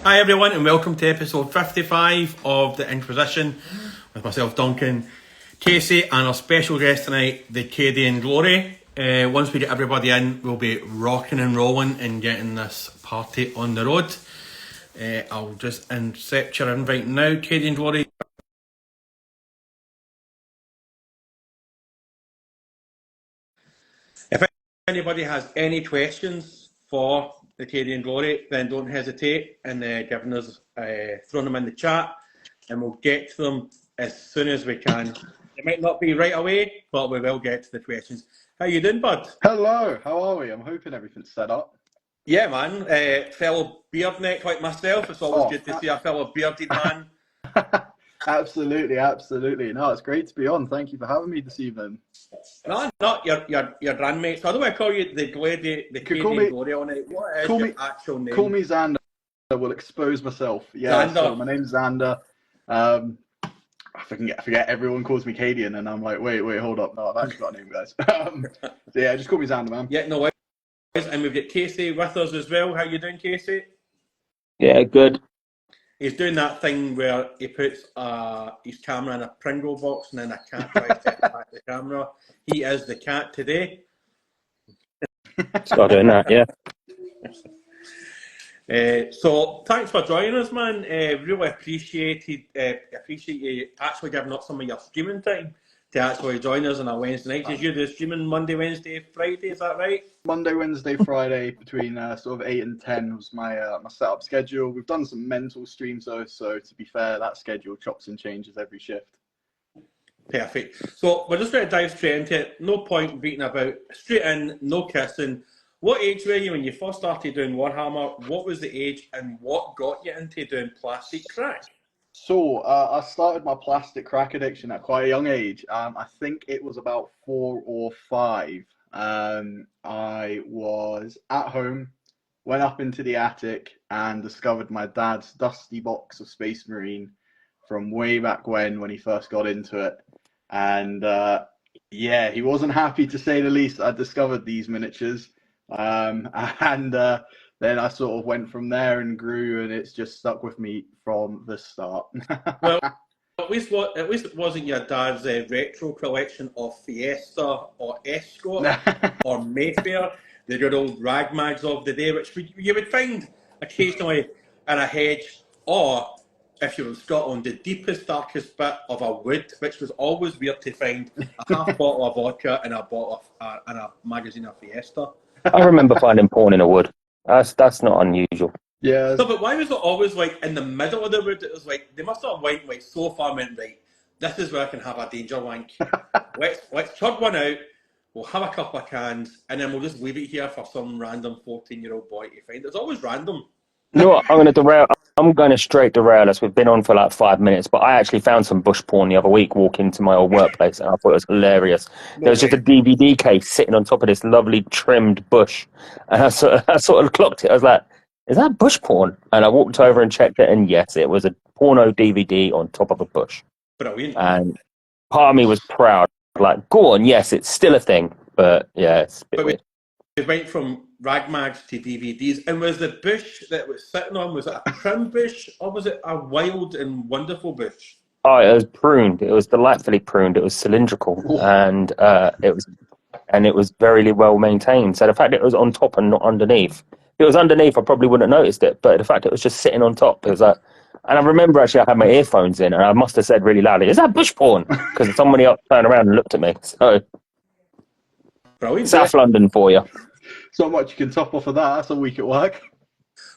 Hi everyone and welcome to episode 55 of The Inquisition with myself, Duncan, Casey and our special guest tonight, the Cadian Glory. Once we get everybody in, we'll be rocking and rolling and getting this party on the road. I'll just accept your invite now, Cadian Glory. If anybody has any questions for the Cadian Glory, then don't hesitate in giving us, throwing them in the chat, and we'll get to them as soon as we can. It might not be right away, but we will get to the questions. How you doing, bud? Hello, how are we? I'm hoping everything's set up. Yeah, man. Fellow beard neck like myself, it's always good to see a fellow bearded man. Absolutely, absolutely. No, it's great to be on. Thank you for having me this evening. No, not your grandmates. I don't want to call you the Cadian Glory on it. What is your actual name? Call me Xander. I will expose myself. Yeah, so my name's Xander. I forget. Everyone calls me Cadian, and I'm like, wait, hold up. No, I've actually got a name, guys. So yeah, just call me Xander, man. Yeah, no worries. And we've got Casey with us as well. How you doing, Casey? Yeah, good. He's doing that thing where he puts his camera in a Pringle box and then a cat tries to attack the camera. He is the cat today. Start doing that, yeah. So thanks for joining us, man. Really appreciate you actually giving up some of your streaming time to actually join us on a Wednesday night. You do streaming Monday, Wednesday, Friday, is that right? Monday, Wednesday, Friday between sort of 8 and 10 was my my setup schedule. We've done some mental streams though, so to be fair, that schedule chops and changes every shift. Perfect. So we're just going to dive straight into it. No point beating about. Straight in, no kissing. What age were you when you first started doing Warhammer? What was the age and what got you into doing plastic crack? So I started my plastic crack addiction at quite a young age. I think it was about 4 or 5. I was at home, went up into the attic and discovered my dad's dusty box of Space Marine from way back when he first got into it. And yeah, he wasn't happy to say the least. I discovered these miniatures. Then I sort of went from there and grew, and it's just stuck with me from the start. Well, at least it wasn't your dad's retro collection of Fiesta or Escort or Mayfair, the good old ragmags of the day, which you would find occasionally in a hedge, or if you're in Scotland, the deepest, darkest bit of a wood, which was always weird to find a half bottle of vodka and a bottle of and a magazine of Fiesta. I remember finding porn in a wood. That's not unusual. Yeah. No, but why was it always like in the middle of the wood? It was like they must have went like so far, went right. This is where I can have a danger wank. let's chug one out. We'll have a couple of cans, and then we'll just leave it here for some random 14-year-old boy to find. It's always random. You know what? I'm going to straight derail us. We've been on for like 5 minutes, but I actually found some bush porn the other week walking to my old workplace, and I thought it was hilarious. There was just a DVD case sitting on top of this lovely trimmed bush, and I sort of clocked it. I was like, "Is that bush porn?" And I walked over and checked it, and yes, it was a porno DVD on top of a bush. Brilliant. And part of me was proud. Like, go on, yes, it's still a thing, but yeah, it's a bit weird. We went from ragmags to DVDs, and was the bush that was sitting on, was it a trim bush or was it a wild and wonderful bush? Oh, it was pruned. It was delightfully pruned. It was cylindrical, and it was very well maintained. So the fact it was on top and not underneath, if it was underneath, I probably wouldn't have noticed it. But the fact it was just sitting on top, it was like. And I remember actually I had my earphones in, and I must have said really loudly, "Is that bush porn?" Because somebody else turned around and looked at me. So, brilliant. South London for you. So much you can top off of that. That's a week at work.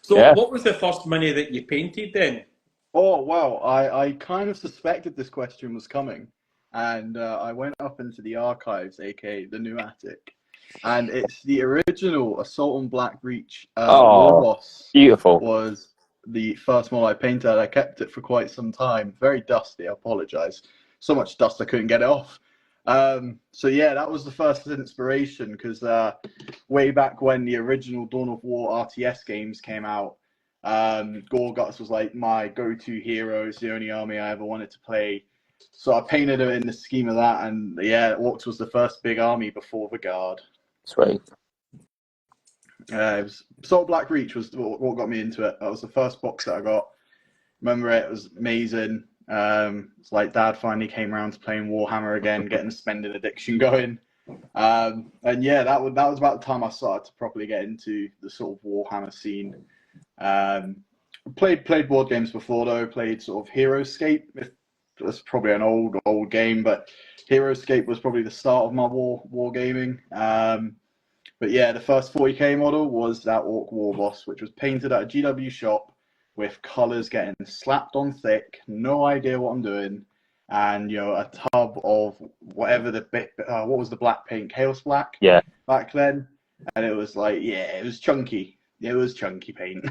So what was the first mini that you painted then? Oh, wow. I kind of suspected this question was coming. And I went up into the archives, aka the new attic. And it's the original Assault on Black Reach. War Boss. Beautiful. Was the first model I painted. I kept it for quite some time. Very dusty, I apologize. So much dust I couldn't get it off. So yeah, that was the first inspiration, because way back when the original Dawn of War RTS games came out, Gorguts was like my go-to hero. It's the only army I ever wanted to play. So I painted it in the scheme of that, and yeah, Orcs was the first big army before the Guard. Sweet. It was Soul Black Reach was what got me into it. That was the first box that I got. Remember it was amazing. It's like Dad finally came around to playing Warhammer again, getting the spending addiction going. And yeah, that was about the time I started to properly get into the sort of Warhammer scene. Played board games before though. Played sort of Heroescape. That's probably an old game, but Heroescape was probably the start of my war gaming. But yeah, the first 40k model was that Orc War Boss, which was painted at a GW shop with colours getting slapped on thick, no idea what I'm doing, and a tub of whatever what was the black paint, Chaos Black, back then, and it was like, yeah, it was chunky. It was chunky paint.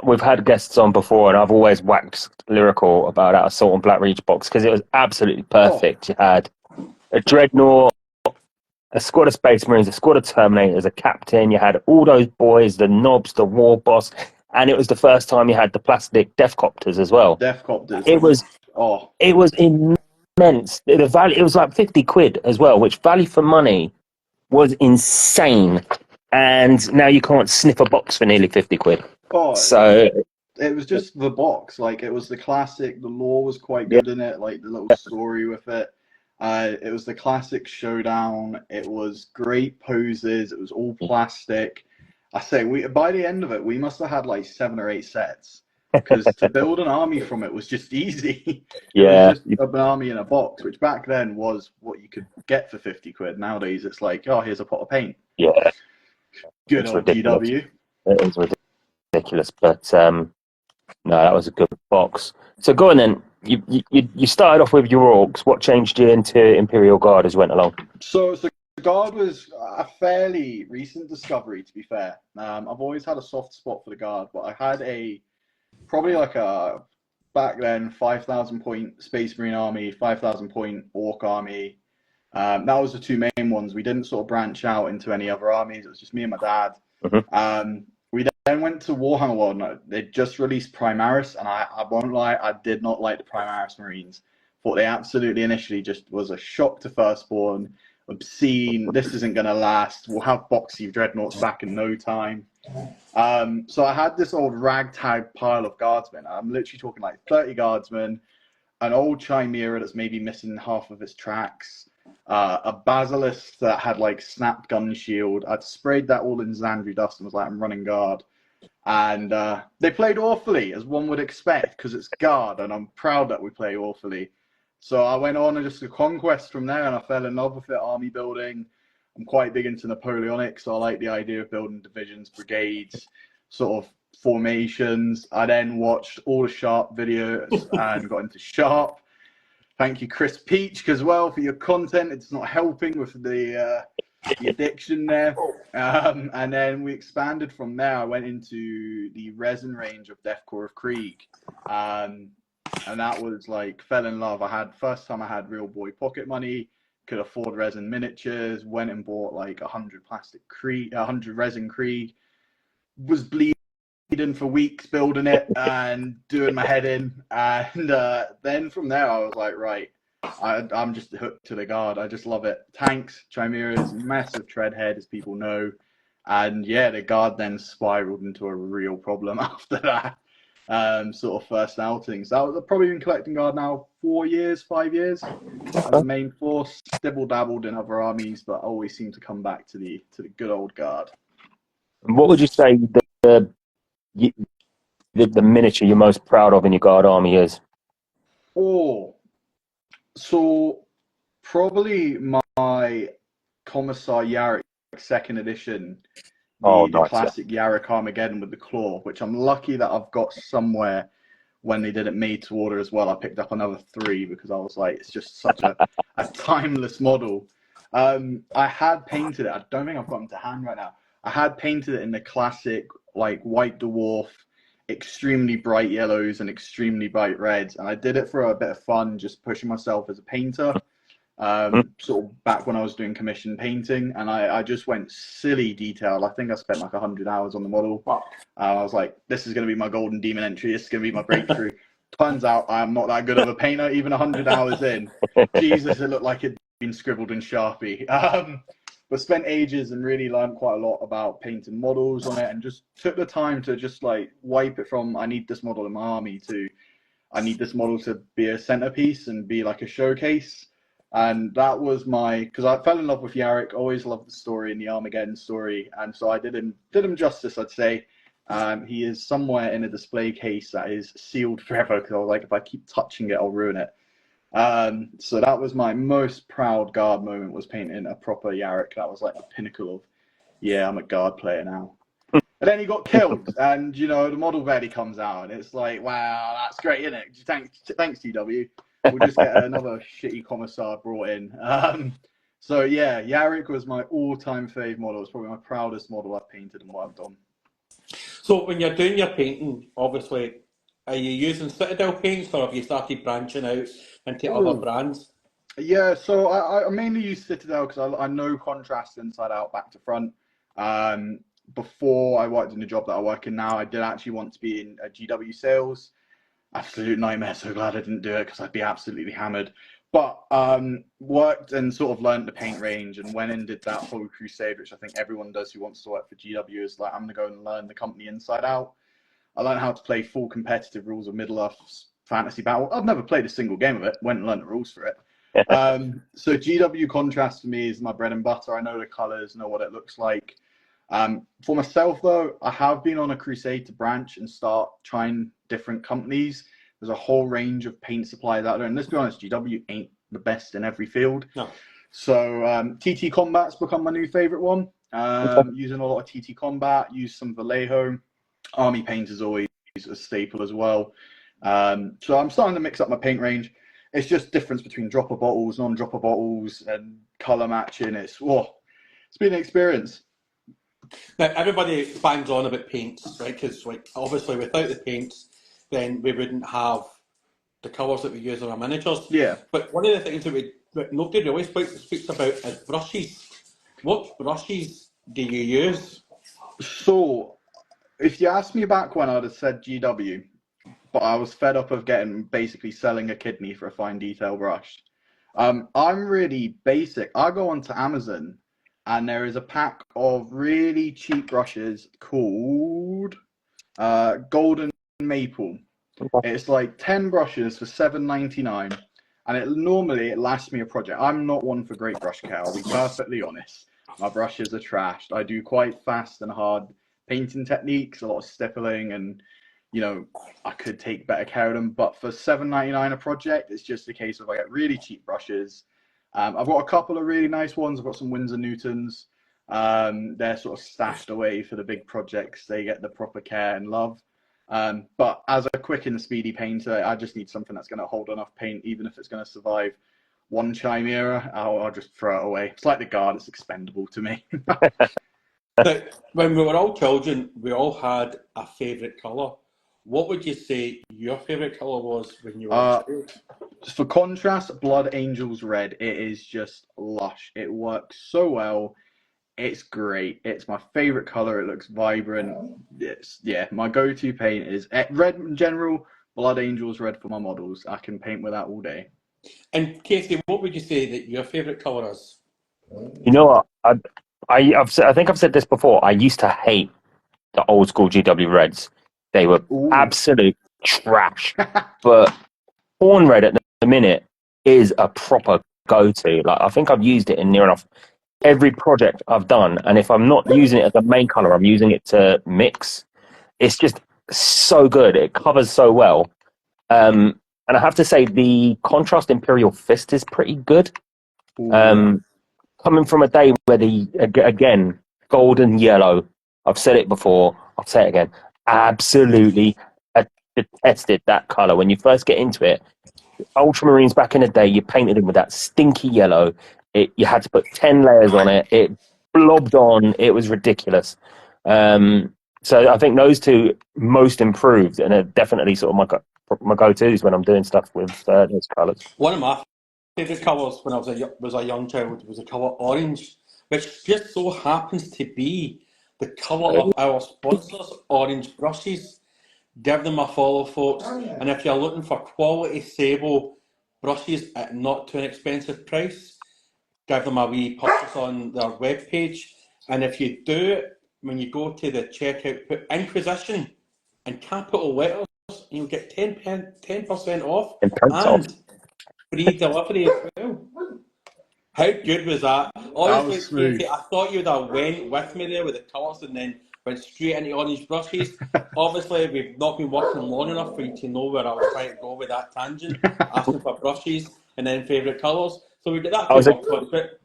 We've had guests on before, and I've always waxed lyrical about that Assault on Black Reach box because it was absolutely perfect. You had a Dreadnought, a squad of Space Marines, a squad of Terminators, a captain. You had all those boys, the Knobs, the War Boss, and it was the first time you had the plastic Deathcopters as well. Deathcopters. It was immense. The value, it was like 50 quid as well, which value for money was insane. And now you can't sniff a box for nearly 50 quid. So it was just the box. Like, it was the classic. The lore was quite good in it. Like, the little story with it. It was the classic showdown. It was great poses. It was all plastic. I say, by the end of it, we must have had like 7 or 8 sets because to build an army from it was just easy. It was just an army in a box, which back then was what you could get for 50 quid. Nowadays, it's like, oh, here's a pot of paint. Yeah. Good old GW. It is ridiculous, but no, that was a good box. So go on then. You started off with your Orcs. What changed you into Imperial Guard as you went along? So Guard was a fairly recent discovery, to be fair. I've always had a soft spot for the Guard, but I had probably like a, back then, 5,000 point Space Marine army, 5,000 point Orc army. That was the 2 main ones. We didn't sort of branch out into any other armies. It was just me and my dad. Mm-hmm. We then went to Warhammer World, and they just released Primaris, and I won't lie, I did not like the Primaris Marines. Thought they absolutely initially just was a shock to firstborn, obscene, this isn't going to last, we'll have boxy dreadnoughts back in no time. So I had this old ragtag pile of guardsmen. I'm literally talking like 30 guardsmen, an old Chimera that's maybe missing half of its tracks, a Basilisk that had like snapped gun shield. I'd sprayed that all in Xandri dust and was like, I'm running guard. And they played awfully, as one would expect, because it's guard, and I'm proud that we play awfully. So I went on and just a conquest from there, and I fell in love with it, army building. I'm quite big into Napoleonic, so I like the idea of building divisions, brigades, sort of formations. I then watched all the Sharp videos and got into Sharp. Thank you, Chris Peach, as well, for your content. It's not helping with the addiction there. And then we expanded from there. I went into the resin range of Deathcore of Krieg. And that was like, fell in love. First time I had real boy pocket money, could afford resin miniatures, went and bought like 100 resin Krieg, was bleeding for weeks building it and doing my head in. And then from there, I was like, right, I'm just hooked to the Guard. I just love it. Tanks, Chimeras, massive tread head, as people know. And yeah, the Guard then spiraled into a real problem after that. Sort of first outings. I've probably been collecting Guard now 5 years as a main force. Dibble dabbled in other armies, but always seem to come back to the good old Guard. What would you say the miniature you're most proud of in your Guard army is? So probably my Commissar Yarrick 2nd edition. The classic Yarrick Armageddon with the claw, which I'm lucky that I've got somewhere when they did it made to order as well. I picked up another 3 because I was like, it's just such a timeless model. I had painted it. I don't think I've got them to hand right now. I had painted it in the classic like white dwarf, extremely bright yellows and extremely bright reds. And I did it for a bit of fun, just pushing myself as a painter. Sort of back when I was doing commission painting, and I just went silly detail. I think I spent like 100 hours on the model. I was like, this is going to be my golden demon entry. This is going to be my breakthrough. Turns out I'm not that good of a painter, even 100 hours in. Jesus, it looked like it'd been scribbled in Sharpie. but spent ages and really learned quite a lot about painting models on it, and just took the time to just like wipe it from I need this model in my army to I need this model to be a centerpiece and be like a showcase. And that was because I fell in love with Yarrick, always loved the story and the Armageddon story, and so I did him justice, I'd say. He is somewhere in a display case that is sealed forever, because I was like, if I keep touching it, I'll ruin it. So that was my most proud guard moment, was painting a proper Yarrick. That was like the pinnacle of, yeah, I'm a guard player now. And then he got killed, and the model ready comes out, and it's like, wow, that's great, isn't it? Thanks, GW. We'll just get another shitty commissar brought in. So yeah, Yarrick was my all-time fave model. It's probably my proudest model I've painted and worked on. So when you're doing your painting, obviously, are you using Citadel paints, or have you started branching out into other brands? Yeah, so I mainly use Citadel because I know contrast inside out, back to front. Before I worked in the job that I work in now, I did actually want to be in GW sales. Absolute nightmare. So glad I didn't do it, because I'd be absolutely hammered. But worked and sort of learned the paint range, and went and did that whole crusade, which I think everyone does who wants to work for GW, is like, I'm going to go and learn the company inside out. I learned how to play full competitive rules of Middle-earth's fantasy battle. I've never played a single game of it. Went and learned the rules for it. So GW contrast for me is my bread and butter. I know the colors, know what it looks like. For myself, though, I have been on a crusade to branch and start trying different companies. There's a whole range of paint suppliers out there, and let's be honest, GW ain't the best in every field. No. So TT Combat's become my new favorite one. Using a lot of TT Combat, use some Vallejo. Army paint is always a staple as well. So I'm starting to mix up my paint range. It's just difference between dropper bottles, non-dropper bottles, and color matching. It's been an experience. Now, everybody bangs on about paints, right? Because, obviously, without the paints, then we wouldn't have the colours that we use on our miniatures. Yeah. But one of the things that nobody really speaks about is brushes. What brushes do you use? So, if you asked me back when, I'd have said GW, but I was fed up of basically selling a kidney for a fine detail brush. I'm really basic. I go onto Amazon, and there is a pack of really cheap brushes called Golden Maple. It's like 10 brushes for $7.99, and it lasts me a project. I'm not one for great brush care, I'll be perfectly honest. My brushes are trashed. I do quite fast and hard painting techniques, a lot of stippling, and I could take better care of them. But for $7.99 a project, it's just a case of I get really cheap brushes. I've got a couple of really nice ones. I've got some Winsor Newtons. They're sort of stashed away for the big projects. They get the proper care and love. But as a quick and speedy painter, I just need something that's going to hold enough paint, even if it's going to survive one Chimera. I'll just throw it away. It's like the guard; it's expendable to me. Now, when we were all children, we all had a favourite colour. What would you say your favourite colour was when you were a child? For contrast, Blood Angels Red. It is just lush. It works so well. It's great. It's my favourite colour. It looks vibrant. My go-to paint is red in general. Blood Angels Red for my models. I can paint with that all day. And Casey, what would you say that your favourite colour is? You know what? I think I've said this before. I used to hate the old school GW Reds. They were absolute trash. But Horn Red at the minute is a proper go-to. Like, I think I've used it in near enough every project I've done. And if I'm not using it as a main color, I'm using it to mix. It's just so good. It covers so well. And I have to say, the contrast Imperial Fist is pretty good. Coming from a day where again, golden yellow, I've said it before, I'll say it again, absolutely detested that colour. When you first get into it, Ultramarines back in the day, you painted them with that stinky yellow. You had to put 10 layers on it. It blobbed on. It was ridiculous. So I think those two most improved, and are definitely sort of my go-tos when I'm doing stuff with those colours. One of my favourite colours when I was a young child was the colour orange, which just so happens to be the colour of our sponsors, Orange Brushes. Give them a follow, folks. And if you're looking for quality sable brushes at not too an expensive price, give them a wee purchase on their webpage. And if you do it, when you go to the checkout, put Inquisition in capital letters, and you'll get 10% off And pants off. and free delivery as well. How good was that? That Honestly, was smooth. Katie, I thought you'd have went with me there with the colours and then went straight into orange brushes. Obviously, we've not been working long enough for you to know where I was trying to go with that tangent, asking for brushes and then favourite colours. So we get that to work on, but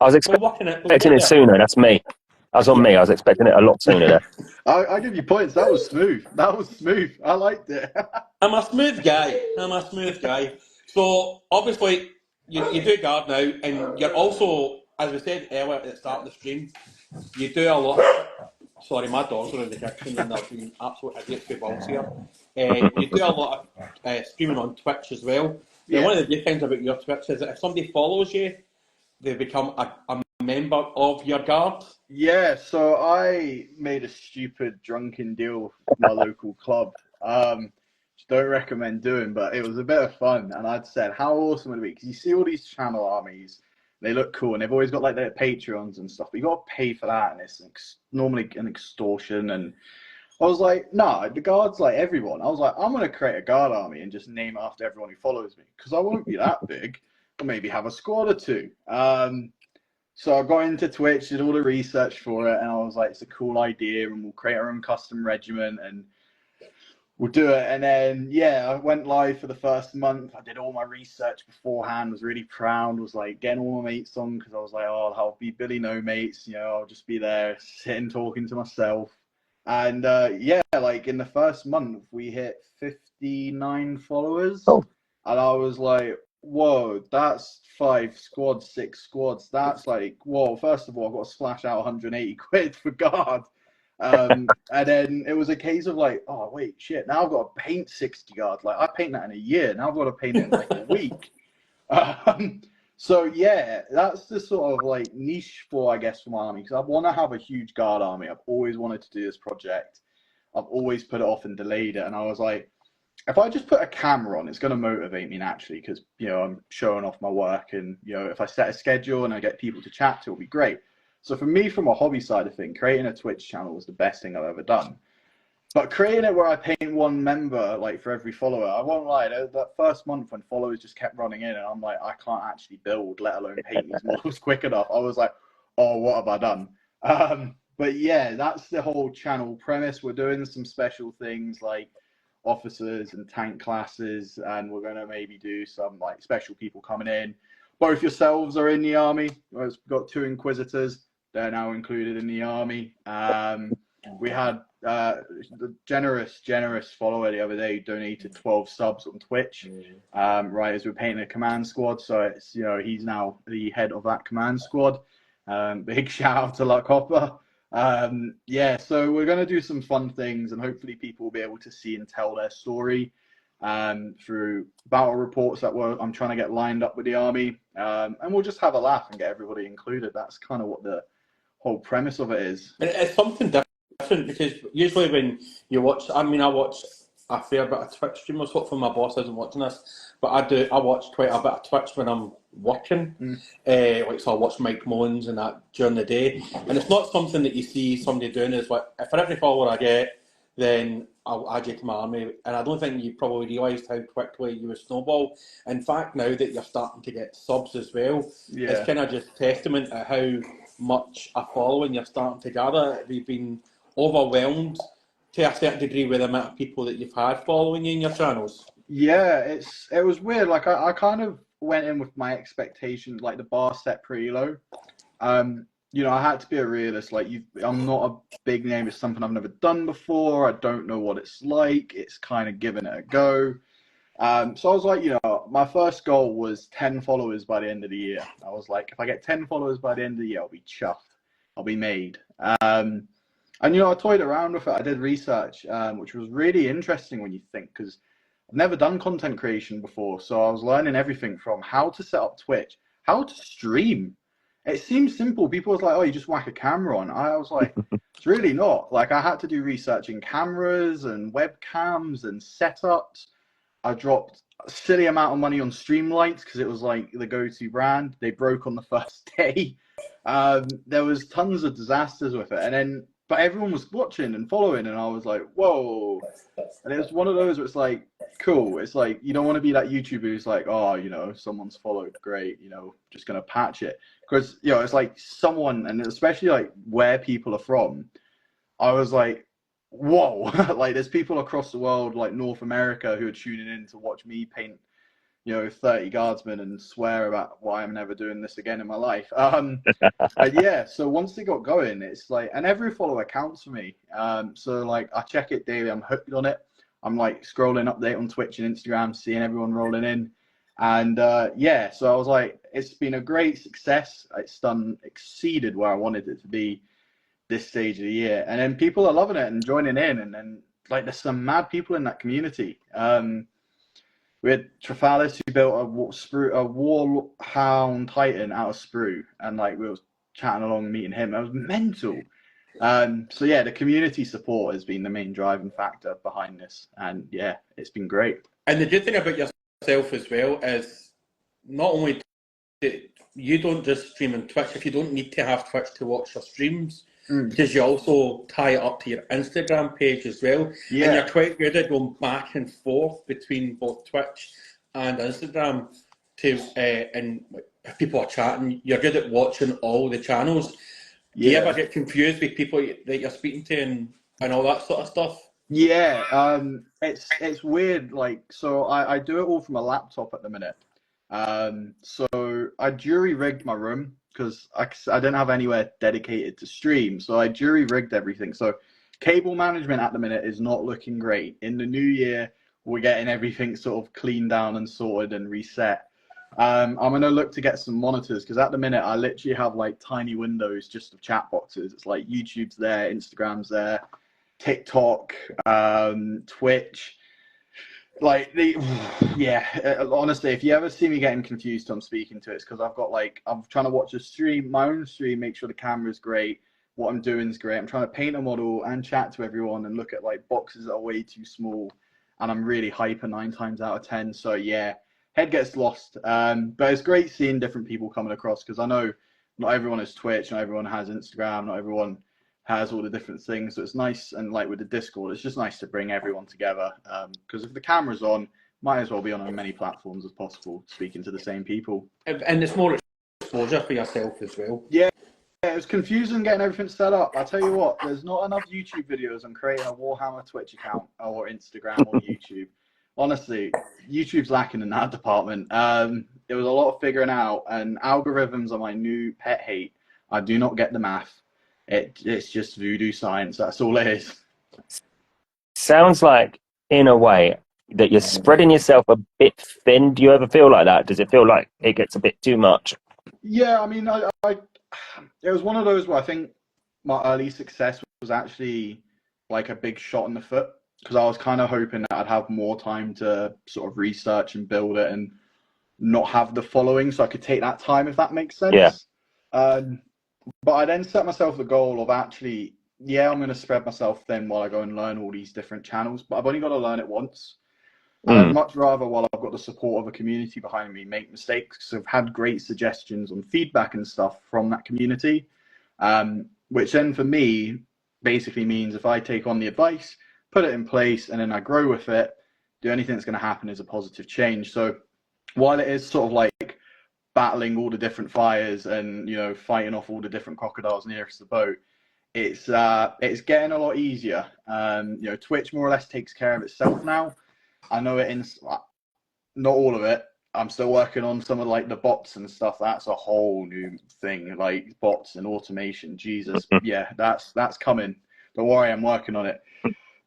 I was we're working it. expecting it sooner. That's me. That's on me. I was expecting it a lot sooner there. I give you points. That was smooth. That was smooth. I liked it. I'm a smooth guy. So obviously you do guard now, and you're also, as we said earlier at the start of the stream, you do a lot. Sorry, my dogs are in the kitchen and they're being absolute idiots with balls here. You do a lot of streaming on Twitch as well. Now, one of the good things about your Twitch is that if somebody follows you, they become a member of your guard. Yeah, so I made a stupid drunken deal with my local club. Which don't recommend doing, but it was a bit of fun. And I'd said, how awesome would it be? Because you see all these channel armies, they look cool, and they've always got like their Patreons and stuff. But you got to pay for that, and it's normally an extortion. And I was like, nah, the guard's like everyone. I was like, I'm gonna create a guard army and just name it after everyone who follows me, because I won't be that big. I'll maybe have a squad or two. So I got into Twitch, did all the research for it, and I was like, it's a cool idea, and we'll create our own custom regiment, and we'll do it. And then, yeah, I went live for the first month. I did all my research beforehand, was really proud, was like getting all my mates on, because I was like, oh, I'll be Billy No Mates, you know, I'll just be there sitting, talking to myself. And yeah, like in the first month, we hit 59 followers. Oh. And I was like, whoa, that's 5 squads, 6 squads. That's like, whoa, first of all, I've got to splash out 180 quid for guard. And then it was a case of like, oh, wait, shit, now I've got to paint 60 guards. Like, I paint that in a year. Now I've got to paint it in like a week. So, yeah, that's the sort of like niche for, I guess, for my army, because I want to have a huge guard army. I've always wanted to do this project. I've always put it off and delayed it. And I was like, if I just put a camera on, it's going to motivate me naturally, because, you know, I'm showing off my work, and, you know, if I set a schedule and I get people to chat to, it'll be great. So for me, from a hobby side of thing, creating a Twitch channel was the best thing I've ever done. But creating it where I paint one member, like, for every follower, I won't lie, that first month when followers just kept running in, and I'm like, I can't actually build, let alone paint these models quick enough. I was like, oh, what have I done? But yeah, that's the whole channel premise. We're doing some special things like officers and tank classes, and we're going to maybe do some like special people coming in. Both yourselves are in the army. We've got 2 inquisitors. They're now included in the army. We had the generous follower the other day donated 12 subs on Twitch, right as we're painting a command squad. So it's, you know, he's now the head of that command squad. Big shout out to Luck Hopper. Yeah, so we're going to do some fun things, and hopefully people will be able to see and tell their story through battle reports that I'm trying to get lined up with the army, and we'll just have a laugh and get everybody included. That's kind of what the whole premise of it is. It's something different, because usually when you watch, I mean, I watch a fair bit of Twitch streamers. Hopefully my boss isn't watching this, but I watch quite a bit of Twitch when I'm working. Like, so I watch Mike Mullins and that during the day, and it's not something that you see somebody doing. Is like, if for every follower I get, then I'll add you to my army. And I don't think you probably realised how quickly you would snowball. In fact, now that you're starting to get subs as well, it's kind of just testament to how much a following you're starting to gather. We've been overwhelmed to a certain degree with the amount of people that you've had following you in your channels. Yeah, it was weird. Like, I kind of went in with my expectations, like the bar set pretty low. You know, I had to be a realist. Like, I'm not a big name. It's something I've never done before. I don't know what it's like. It's kind of giving it a go. So I was like, you know, my first goal was 10 followers by the end of the year. I was like, if I get 10 followers by the end of the year, I'll be chuffed. I'll be made. And, you know, I toyed around with it. I did research, which was really interesting when you think, because I've never done content creation before. So I was learning everything from how to set up Twitch, how to stream. It seems simple. People was like, oh, you just whack a camera on. I was like, it's really not. Like, I had to do research in cameras and webcams and setups. I dropped a silly amount of money on Streamlights because it was like the go-to brand. They broke on the first day. There was tons of disasters with it, and then but everyone was watching and following, and I was like, whoa. And it was one of those where it's like, cool. It's like you don't want to be that YouTuber who's like, oh, you know, someone's followed, great, you know, just gonna patch it. Because you know, it's like someone, and especially like where people are from. I was like, whoa, like there's people across the world, like North America, who are tuning in to watch me paint, you know, 30 guardsmen and swear about why I'm never doing this again in my life. And yeah, so once they got going, it's like, and every follower counts for me. So like I check it daily, I'm hooked on it. I'm like scrolling update on Twitch and Instagram, seeing everyone rolling in. And yeah, so I was like, it's been a great success. It's done exceeded where I wanted it to be this stage of the year, and then people are loving it and joining in, and then like there's some mad people in that community. We had Trefalis who built a Warhound Titan out of sprue, and like we were chatting along, meeting him. It was mental. So yeah, the community support has been the main driving factor behind this, and yeah, it's been great. And the good thing about yourself as well is not only that you don't just stream on Twitch, if you don't need to have Twitch to watch your streams, because you also tie it up to your Instagram page as well. Yeah. And you're quite good at going back and forth between both Twitch and Instagram and if people are chatting, you're good at watching all the channels. Do you ever get confused with people that you're speaking to and all that sort of stuff? Yeah, it's weird. Like, so I do it all from a laptop at the minute. So I jury rigged my room because I didn't have anywhere dedicated to stream. So I jury rigged everything. So cable management at the minute is not looking great. In the new year, we're getting everything sort of cleaned down and sorted and reset. I'm going to look to get some monitors because at the minute I literally have like tiny windows just of chat boxes. It's like YouTube's there, Instagram's there, TikTok, Twitch. Like yeah, honestly, if you ever see me getting confused I'm speaking to, it's because I've got like, I'm trying to watch a stream, my own stream, make sure the camera's great, what I'm doing is great. I'm trying to paint a model and chat to everyone and look at like boxes that are way too small, and I'm really hyper 9 times out of 10. So yeah, head gets lost. But it's great seeing different people coming across because I know not everyone has Twitch, not everyone has Instagram, not everyone has all the different things. So it's nice, and like with the Discord, it's just nice to bring everyone together. Because if the camera's on, might as well be on as many platforms as possible, speaking to the same people. And it's more exposure for yourself as well. Yeah, it was confusing getting everything set up. I tell you what, there's not enough YouTube videos on creating a Warhammer Twitch account or Instagram or YouTube. Honestly, YouTube's lacking in that department. There was a lot of figuring out, and algorithms are my new pet hate. I do not get the math. It's just voodoo science. That's all it is. Sounds like, in a way, that you're spreading yourself a bit thin. Do you ever feel like that? Does it feel like it gets a bit too much? Yeah, I mean, it was one of those where I think my early success was actually like a big shot in the foot because I was kind of hoping that I'd have more time to sort of research and build it and not have the following, so I could take that time, if that makes sense. Yeah. But I then set myself the goal of actually, yeah, I'm going to spread myself thin while I go and learn all these different channels, but I've only got to learn it once. And I'd much rather, while I've got the support of a community behind me, make mistakes. So I've had great suggestions on feedback and stuff from that community, which then for me basically means if I take on the advice, put it in place, and then I grow with it, the only thing that's going to happen is a positive change. So while it is sort of like battling all the different fires and, you know, fighting off all the different crocodiles nearest the boat, it's getting a lot easier. You know, Twitch more or less takes care of itself now. I know not all of it. I'm still working on some of like the bots and stuff. That's a whole new thing, like bots and automation. Jesus, yeah, that's coming. Don't worry, I'm working on it.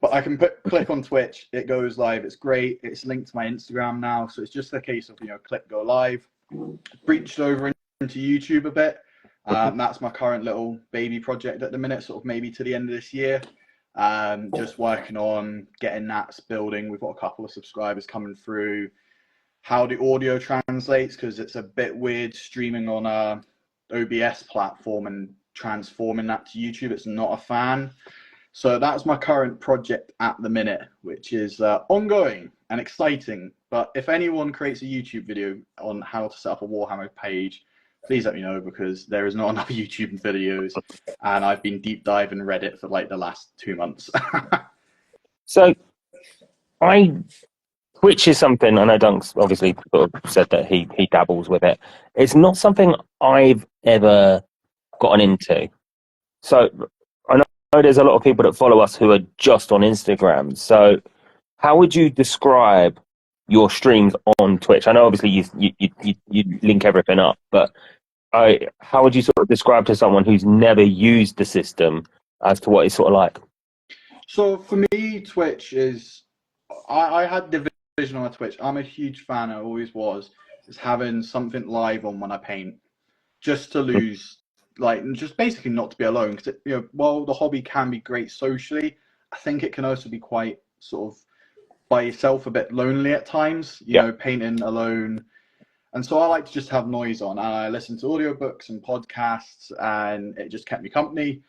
But I can click on Twitch, it goes live. It's great. It's linked to my Instagram now, so it's just a case of, you know, click go live. Breached over into YouTube a bit. That's my current little baby project at the minute, sort of maybe to the end of this year. Just working on getting that building. We've got a couple of subscribers coming through. How the audio translates, because it's a bit weird streaming on a OBS platform and transforming that to YouTube. It's not a fan. So that's my current project at the minute, which is ongoing and exciting. But if anyone creates a YouTube video on how to set up a Warhammer page, please let me know, because there is not enough YouTube videos, and I've been deep diving Reddit for like the last 2 months. So Twitch is something, I know Dunk's obviously sort of said that he dabbles with it. It's not something I've ever gotten into. So I know there's a lot of people that follow us who are just on Instagram. So how would you describe your streams on Twitch? I know obviously you link everything up, but how would you sort of describe to someone who's never used the system as to what it's sort of like? So for me, Twitch is, I had division on Twitch. I'm a huge fan, I always was, is having something live on when I paint, just to lose, like, just basically not to be alone. Because, you know, while the hobby can be great socially, I think it can also be quite sort of by yourself, a bit lonely at times, you know, painting alone. And so I like to just have noise on, and I listen to audiobooks and podcasts, and it just kept me company.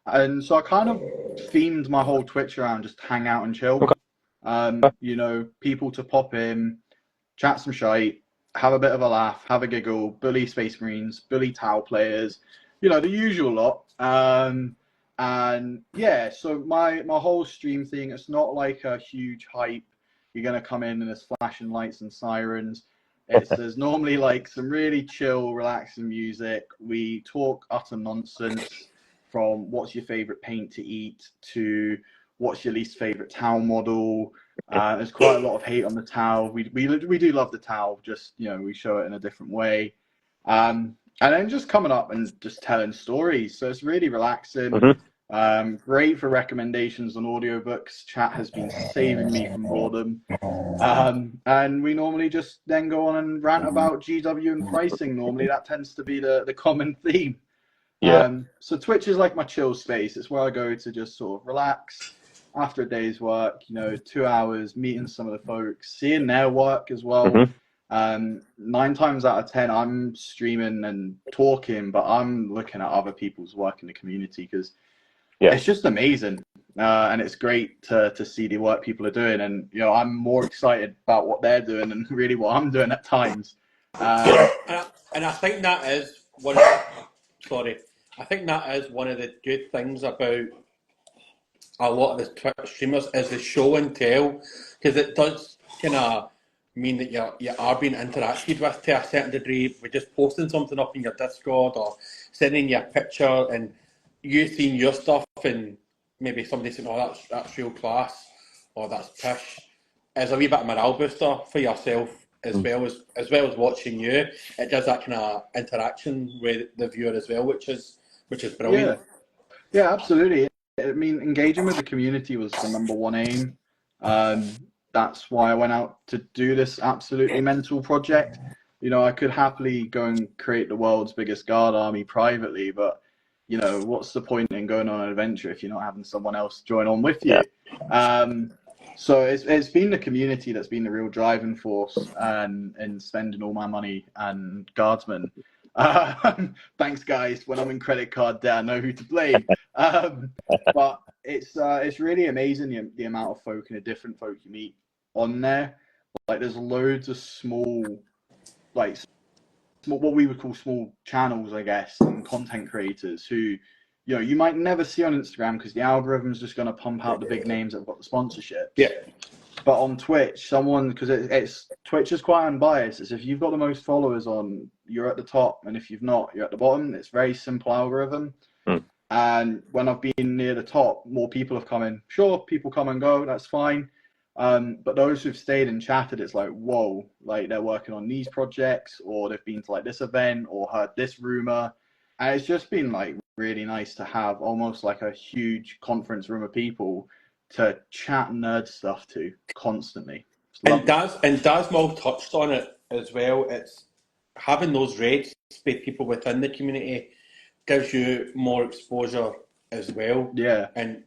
And so I kind of themed my whole Twitch around just hang out and chill. You know, people to pop in, chat some shite, have a bit of a laugh, have a giggle, bully Space Marines, bully Tau players, you know, the usual lot. And yeah, so my whole stream thing, it's not like a huge hype. You're gonna come in and there's flashing lights and sirens. There's normally like some really chill, relaxing music. We talk utter nonsense, from what's your favorite paint to eat to what's your least favorite Tau model. There's quite a lot of hate on the Tau. We do love the Tau, just, you know, we show it in a different way. And then just coming up and just telling stories. So it's really relaxing. Great for recommendations on audiobooks. Chat has been saving me from boredom. And we normally just then go on and rant about GW and pricing. Normally that tends to be the common theme. So Twitch is like my chill space. It's where I go to just sort of relax after a day's work, you know, 2 hours, meeting some of the folks, seeing their work as well. 9 times out of 10, I'm streaming and talking, but I'm looking at other people's work in the community, because it's just amazing. And it's great to see the work people are doing. And, you know, I'm more excited about what they're doing than really what I'm doing at times. And I think that is one of the, sorry, I think that is one of the good things about a lot of the Twitch streamers is the show and tell, because it does kind of mean that you are being interacted with to a certain degree. We're just posting something up in your Discord or sending you a picture and you seeing your stuff, and maybe somebody saying, "Oh, that's real class," or "That's pish," is a wee bit of morale booster for yourself as well as watching you. It does that kind of interaction with the viewer as well, which is brilliant. Yeah, absolutely. I mean, engaging with the community was the #1 aim. That's why I went out to do this absolutely mental project. You know, I could happily go and create the world's biggest guard army privately, but, you know, what's the point in going on an adventure if you're not having someone else join on with you? So it's been the community that's been the real driving force, and spending all my money and guardsmen. Thanks, guys. When I'm in credit card debt, I know who to blame. But it's really amazing the amount of folk and the different folk you meet on there. Like, there's loads of small, what we would call small channels, I guess, and content creators who, you know, you might never see on Instagram because the algorithm's just going to pump out the big names that have got the sponsorships. Yeah. But on Twitch, because Twitch is quite unbiased. It's if you've got the most followers on, you're at the top, and if you've not, you're at the bottom. It's a very simple algorithm. And when I've been near the top, more people have come in. Sure, people come and go, that's fine. But those who've stayed and chatted, it's like, whoa, like they're working on these projects, or they've been to like this event, or heard this rumor. And it's just been like really nice to have almost like a huge conference room of people to chat nerd stuff to constantly. And Dasmal touched on it as well. It's having those rates with people within the community gives you more exposure as well. Yeah. And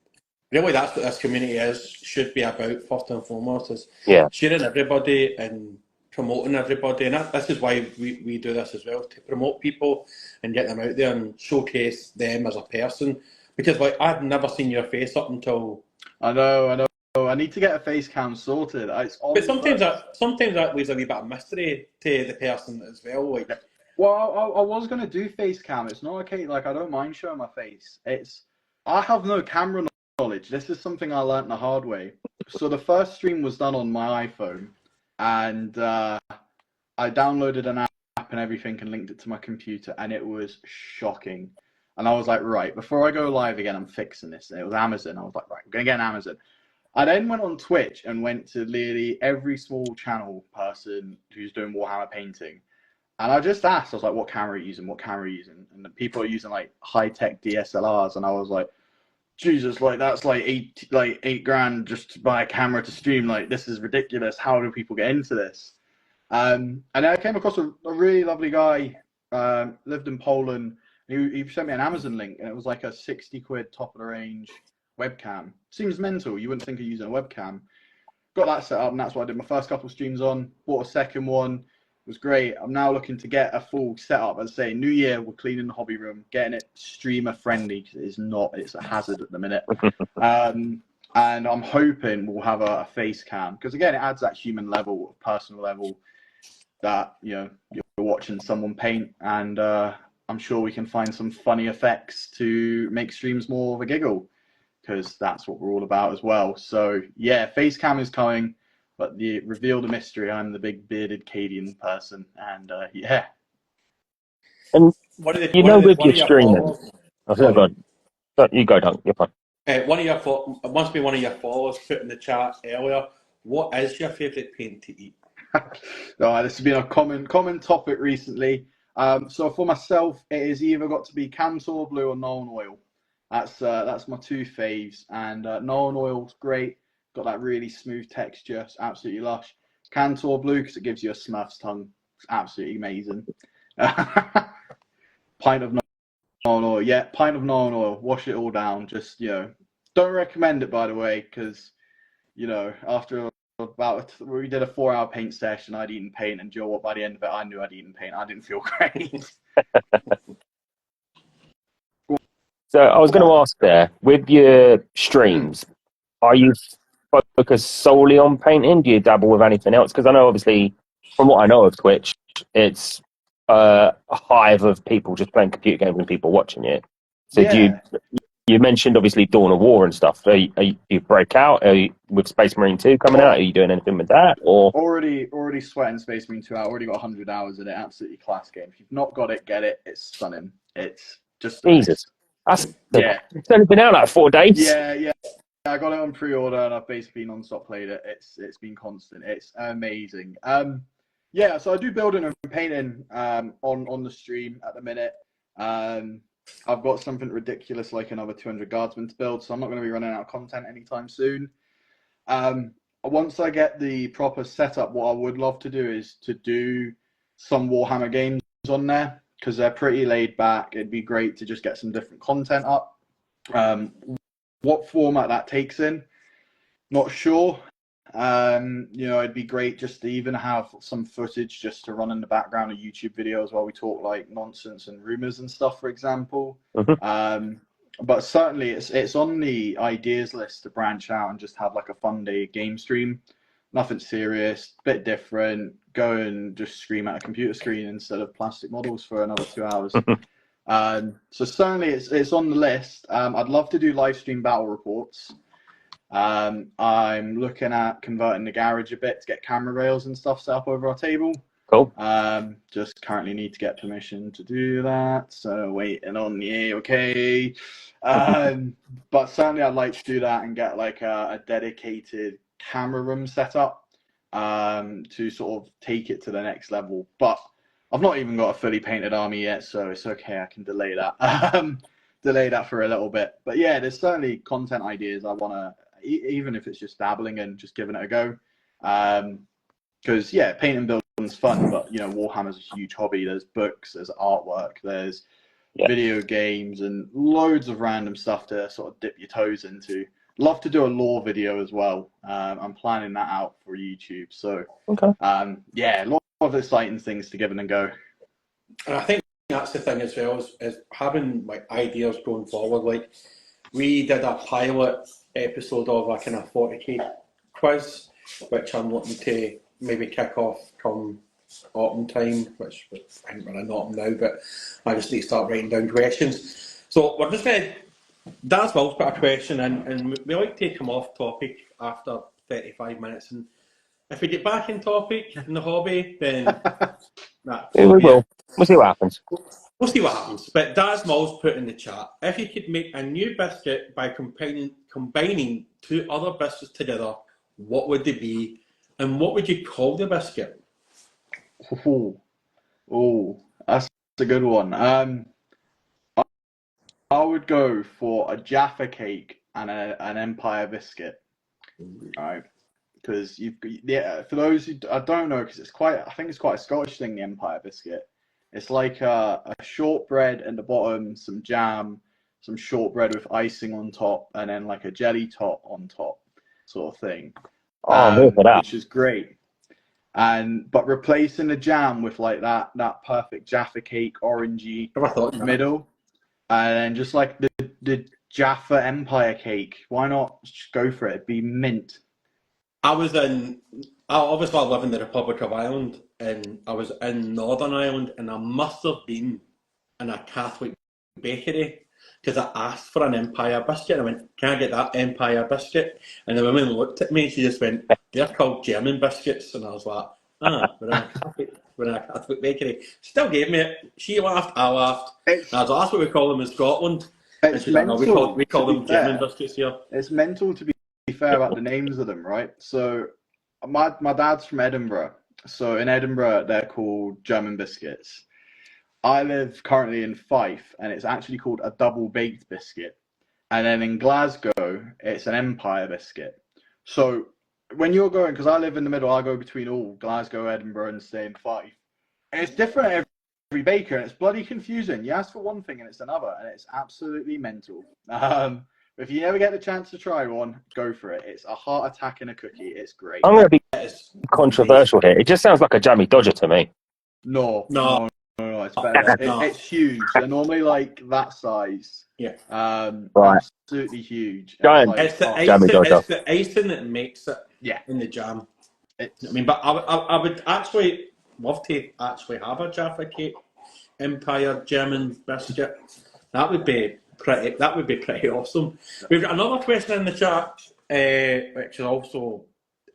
really, that's what this community should be about first and foremost, is sharing everybody and promoting everybody. And this is why we do this as well, to promote people and get them out there and showcase them as a person. Because like I'd never seen your face up until. I know. I need to get a face cam sorted. It's on. But sometimes that leaves a wee bit of mystery to the person as well. Like, well, I was gonna do face cam. It's not okay. Like I don't mind showing my face. I have no camera knowledge. This is something I learnt the hard way. So the first stream was done on my iPhone, and I downloaded an app and everything and linked it to my computer, and it was shocking. And I was like, right, before I go live again, I'm fixing this. And it was Amazon. I was like, right, I'm gonna get an Amazon. I then went on Twitch and went to literally every small channel person who's doing Warhammer painting. And I just asked, I was like, what camera are you using? What camera are you using? And the people are using like high-tech DSLRs. And I was like, Jesus, like that's like eight grand just to buy a camera to stream. Like, this is ridiculous. How do people get into this? And then I came across a really lovely guy, lived in Poland. He sent me an Amazon link, and it was like a 60 quid top of the range webcam. Seems mental. You wouldn't think of using a webcam. Got that set up, and that's what I did my first couple of streams on. Bought a second one. It was great. I'm now looking to get a full setup. As I say, new year, we're cleaning the hobby room, getting it streamer friendly, because it's a hazard at the minute. And I'm hoping we'll have a face cam, because again, it adds that human level, personal level, that you're watching someone paint, and I'm sure we can find some funny effects to make streams more of a giggle, because that's what we're all about as well. So yeah, face cam is coming, but reveal the mystery. I'm the big bearded Cadian person, and yeah. And with your streaming, sorry. God, you go, Dunk. You're fine. It must be one of your followers put in the chat earlier. What is your favourite paint to eat? This has been a common topic recently. So for myself, it has either got to be Cantor Blue or Nolan Oil. That's my two faves. And Nolan Oil's great. Got that really smooth texture. It's absolutely lush. Cantor Blue, because it gives you a Smurf's tongue. It's absolutely amazing. Pint of Nolan Oil. Yeah, pint of Nolan Oil. Wash it all down. Just, don't recommend it, by the way, because, after we did a 4-hour paint session, I'd eaten paint, and you know what, by the end of it, I knew I'd eaten paint. I didn't feel great. So I was going to ask there, with your streams, are you focused solely on painting? Do you dabble with anything else? Because I know, obviously, from what I know of Twitch, it's a hive of people just playing computer games and people watching it. So yeah. You mentioned, obviously, Dawn of War and stuff. Do you break out? Are you, with Space Marine 2 coming out? Are you doing anything with that? Or already sweating Space Marine 2 out. Already got 100 hours in it. Absolutely class game. If you've not got it, get it. It's stunning. It's just Jesus. It's only been out like 4 days. Yeah. I got it on pre-order, and I've basically non-stop played it. It's been constant. It's amazing. So I do building and painting on the stream at the minute. I've got something ridiculous like another 200 guardsmen to build, so I'm not going to be running out of content anytime soon. Once I get the proper setup, what I would love to do is to do some Warhammer games on there, because they're pretty laid back. It'd be great to just get some different content up. What format that takes in, not sure. It'd be great just to even have some footage just to run in the background of YouTube videos while we talk like nonsense and rumors and stuff, for example. But certainly it's on the ideas list to branch out and just have like a fun day game stream. Nothing serious, bit different. Go and just scream at a computer screen instead of plastic models for another 2 hours. So certainly it's on the list. I'd love to do live stream battle reports. I'm looking at converting the garage a bit to get camera rails and stuff set up over our table. Cool. Just currently need to get permission to do that, so waiting on the okay. But certainly I'd like to do that and get like a dedicated camera room set up to sort of take it to the next level. But I've not even got a fully painted army yet, so it's okay. I can delay that. Delay that for a little bit. But yeah, there's certainly content ideas I want to, even if it's just dabbling and just giving it a go. Because yeah, paint and building's fun, but Warhammer's a huge hobby. There's books, there's artwork, there's video games, and loads of random stuff to sort of dip your toes into. Love to do a lore video as well. I'm planning that out for YouTube. So a lot of exciting things to give it a go. And I think that's the thing as well, is having like ideas going forward. Like we did a pilot episode of a kind of 40k quiz, which I'm looking to maybe kick off come autumn time, which I think we're in autumn now, but I just need to start writing down questions. So we're just going to, Dan's Will's put a question in, and we like to come off topic after 35 minutes, and if we get back in topic in the hobby, then We will. We'll see what happens. We'll see what happens. But Daz Moll's put in the chat, if you could make a new biscuit by combining two other biscuits together, what would they be? And what would you call the biscuit? Oh, that's a good one. I would go for a Jaffa cake and an Empire biscuit. Right. Because for those who I don't know, because I think it's quite a Scottish thing, the Empire biscuit. It's like a shortbread at the bottom, some jam, some shortbread with icing on top, and then like a jelly top on top, sort of thing. Oh, I'm here for that. Which is great. But replacing the jam with like that perfect Jaffa cake, orangey middle, and then just like the Jaffa Empire cake. Why not just go for it? It'd be mint. I obviously I live in the Republic of Ireland, and I was in Northern Ireland, and I must have been in a Catholic bakery because I asked for an Empire biscuit. I went, "Can I get that Empire biscuit?" And the woman looked at me and she just went, "They're called German biscuits." And I was like, we're in a Catholic bakery. She still gave me it. She laughed, I laughed. And I was like, "That's what we call them in Scotland." And she's like, "No, we call them German biscuits here." It's mental to be fair about the names of them, right? So my dad's from Edinburgh. So in Edinburgh, they're called German biscuits. I live currently in Fife, and it's actually called a double baked biscuit. And then in Glasgow, it's an Empire biscuit. So when you're going, because I live in the middle, I go between all Glasgow, Edinburgh, and stay in Fife. And it's different every baker, and it's bloody confusing. You ask for one thing, and it's another, and it's absolutely mental. If you ever get the chance to try one, go for it. It's a heart attack in a cookie. It's great. I'm going to be controversial here. It just sounds like a jammy dodger to me. No, it's better. It's huge. They're normally like that size. Yeah. Right. Absolutely huge. Giant. It's the icing that makes it. Yeah. In the jam. I mean, but I would actually love to actually have a Jaffa cake Empire German biscuit. That would be pretty awesome. We've got another question in the chat, which is also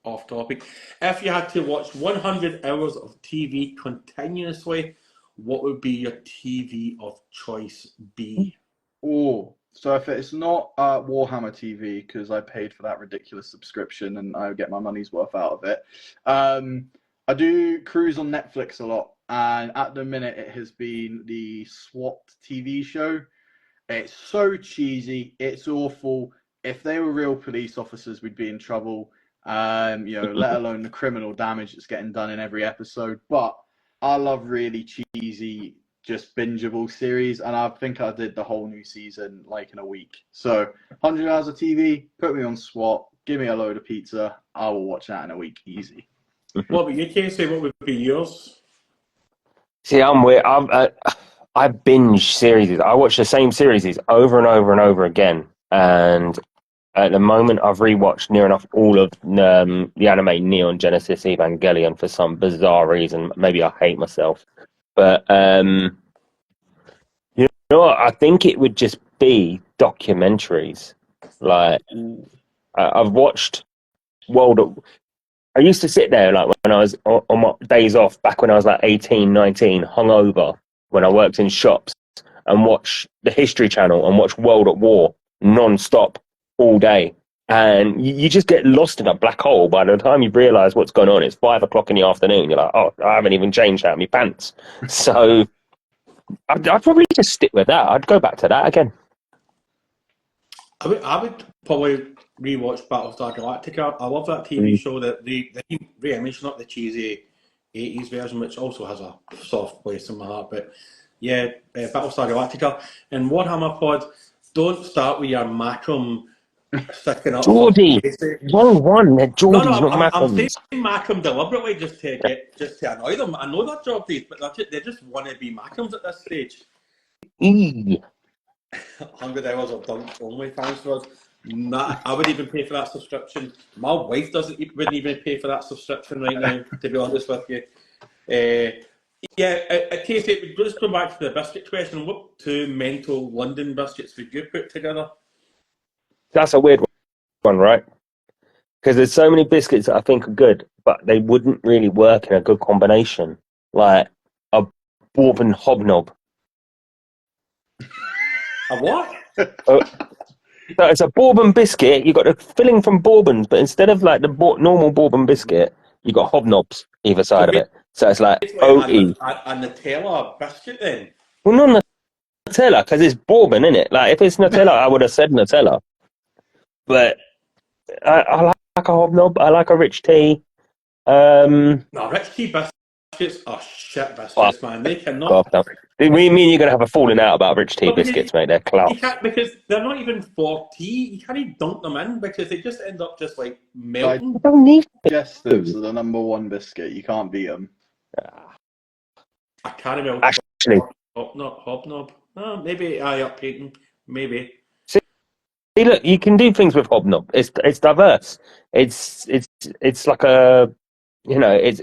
off topic. If you had to watch 100 hours of TV continuously, what would be your TV of choice be? Oh, so if it's not Warhammer TV, because I paid for that ridiculous subscription and I get my money's worth out of it, I do cruise on Netflix a lot, and at the minute it has been the SWAT TV show. It's so cheesy. It's awful. If they were real police officers, we'd be in trouble. Let alone the criminal damage that's getting done in every episode. But I love really cheesy, just bingeable series, and I think I did the whole new season like in a week. So 100 hours of TV, put me on SWAT, give me a load of pizza, I will watch that in a week, easy. What about you, Casey? What would be yours? See, I'm weird. I binge series. I watch the same series over and over and over again. And at the moment, I've rewatched near enough all of the anime Neon Genesis Evangelion for some bizarre reason. Maybe I hate myself. But, you know what? I think it would just be documentaries. Like, I've watched I used to sit there, like, when I was on my days off, back when I was like 18, 19, hungover, when I worked in shops, and watch the History Channel and watch World at War non-stop all day. And you just get lost in a black hole. By the time you realise what's going on, it's 5 o'clock in the afternoon. You're like, oh, I haven't even changed out of my pants. So I'd probably just stick with that. I'd go back to that again. I would probably rewatch Battlestar Galactica. I love that TV show that they re-image, not the cheesy 80s version, which also has a soft place in my heart. But yeah, Battlestar Galactica. And Warhammer Pod, don't start with your Macrum sticking up. Geordie! Wrong one. They're Geordies, not I'm Macrums. saying Macrum deliberately just to annoy them. I know they're Geordies, but they just want to be Macrums at this stage. $100 of dunk OnlyFans for us. Nah, I wouldn't even pay for that subscription. My wife wouldn't even pay for that subscription right now, to be honest with you. Casey, let's go back to the biscuit question. What two mental London biscuits would you put together? That's a weird one, right? Because there's so many biscuits that I think are good, but they wouldn't really work in a good combination. Like a bourbon hobnob. A what? So it's a bourbon biscuit. You got the filling from bourbons, but instead of like the normal bourbon biscuit, you got hobnobs either side of it. So it's like Basically, oaty. a Nutella biscuit then? Well, not Nutella, because it's bourbon, isn't it? Like if it's Nutella, I would have said Nutella. But I like a hobnob. I like a rich tea. No, rich tea biscuits are shit biscuits, man. They cannot. God, no. We mean you're going to have a falling out about rich tea biscuits, mate. They're class. You can't, because they're not even for tea. You can't even dunk them in because they just end up just like melting. I don't need Digestives are the number one biscuit. You can't beat them. A caramel actually hobnob. Oh, maybe up Peyton. Maybe. See, look, you can do things with hobnob. It's diverse. It's like a, you know, it's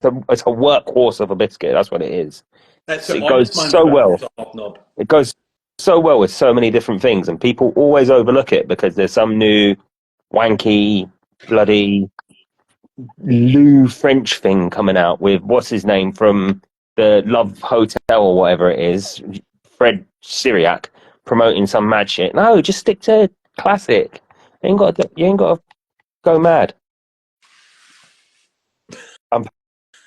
a workhorse of a biscuit. That's what it is. It goes so well. It goes so well with so many different things, and people always overlook it because there's some new wanky bloody Lou French thing coming out with what's his name from the Love Hotel or whatever it is, Fred Syriac, promoting some mad shit. No, just stick to classic. You ain't got to go mad. I'm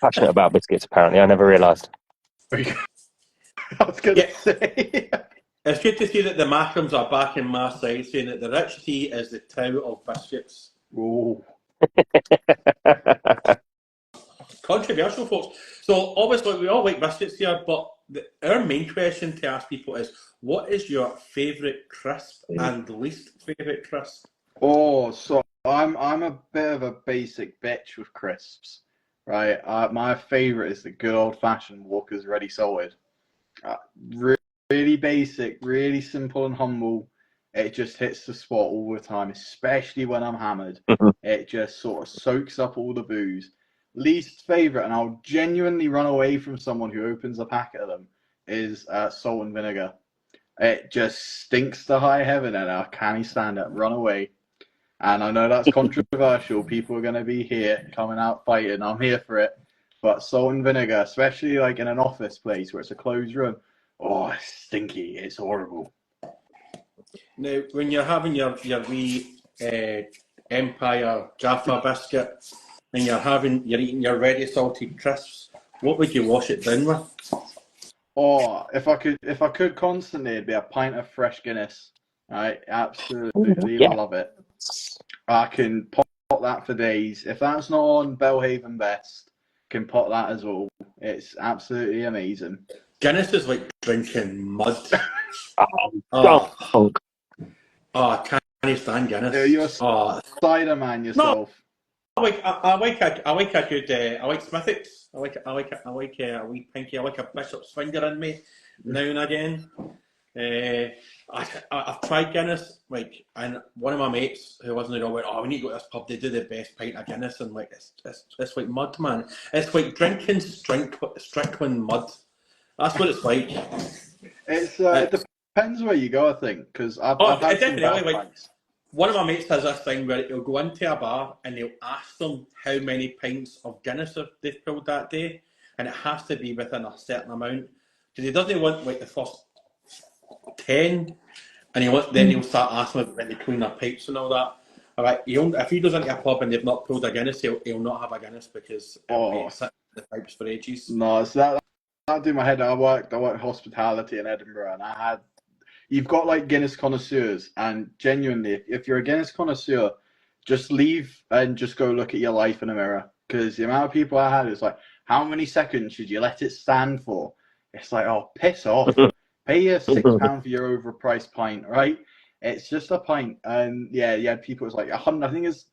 passionate about biscuits. Apparently, I never realised. I was going to say. It's good to see that the Macrams are back in my side, saying that the rich tea is the town of biscuits. Oh. Controversial, folks. So obviously we all like biscuits here, but our main question to ask people is, what is your favourite crisp and least favourite crisp? Oh, so I'm a bit of a basic bitch with crisps, right? My favourite is the good old fashioned Walker's Ready Solid. Really basic, really simple and humble. It just hits the spot all the time, especially when I'm hammered. It just sort of soaks up all the booze. Least favourite, and I'll genuinely run away from someone who opens a packet of them, is salt and vinegar. It just stinks to high heaven, and I can't stand it. Run away. And I know that's controversial. People are going to be here coming out fighting. I'm here for it. But salt and vinegar, especially like in an office place where it's a closed room, oh, it's stinky. It's horrible. Now, when you're having your wee Empire Jaffa biscuit and you're eating your ready salted crisps, what would you wash it down with? Oh, if I could constantly, it'd be a pint of fresh Guinness. I absolutely love it. I can pot that for days. If that's not on Belhaven Best, can pot that as well. It's absolutely amazing. Guinness is like drinking mud. I can't stand Guinness. You're a cider man yourself. No, I like a good I like Smithwick's. I like a wee pinky. I like a Bishop's Finger in me now and again. I've tried Guinness, like, and one of my mates who wasn't at all went, "Oh, we need to go to this pub. They do the best pint of Guinness," and like it's like mud, man. It's like drinking Strickland mud. That's what it's like. It depends where you go, I think, because I've had some bad pints. One of my mates has this thing where he'll go into a bar and he'll ask them how many pints of Guinness they've pulled that day, and it has to be within a certain amount. Because he doesn't want like the first 10, and then he'll start asking them when they clean their pipes and all that. All right, if he goes into a pub and they've not pulled a Guinness, he'll not have a Guinness because it'll sit in the pipes for ages. No, it's that do my head. I worked hospitality in Edinburgh, and you've got like Guinness connoisseurs, and genuinely, if you're a Guinness connoisseur, just leave and just go look at your life in a mirror, because the amount of people I had is like, how many seconds should you let it stand for? It's like, oh, piss off. Pay your £6 for your overpriced pint, right? It's just a pint. And yeah, people, it's like 100, I think it's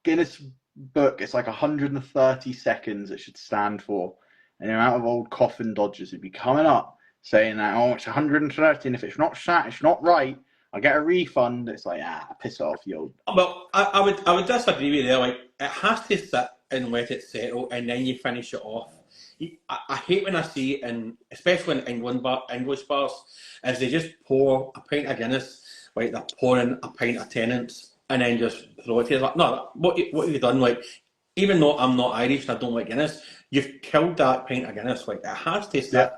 Guinness book, it's like 130 seconds it should stand for. And the amount of old coffin dodgers would be coming up saying that, oh, it's 130, and if it's not sat, it's not right, I get a refund. It's like, piss off, yo. Well, I would disagree with you. Like, it has to sit and let it settle, and then you finish it off. I hate when I see, especially in English bars, is they just pour a pint of Guinness, like they're pouring a pint of Tennent's, and then just throw it to you. Like, no, what have you done? Like, even though I'm not Irish and I don't like Guinness, you've killed that pint of Guinness. Like, it has to sit,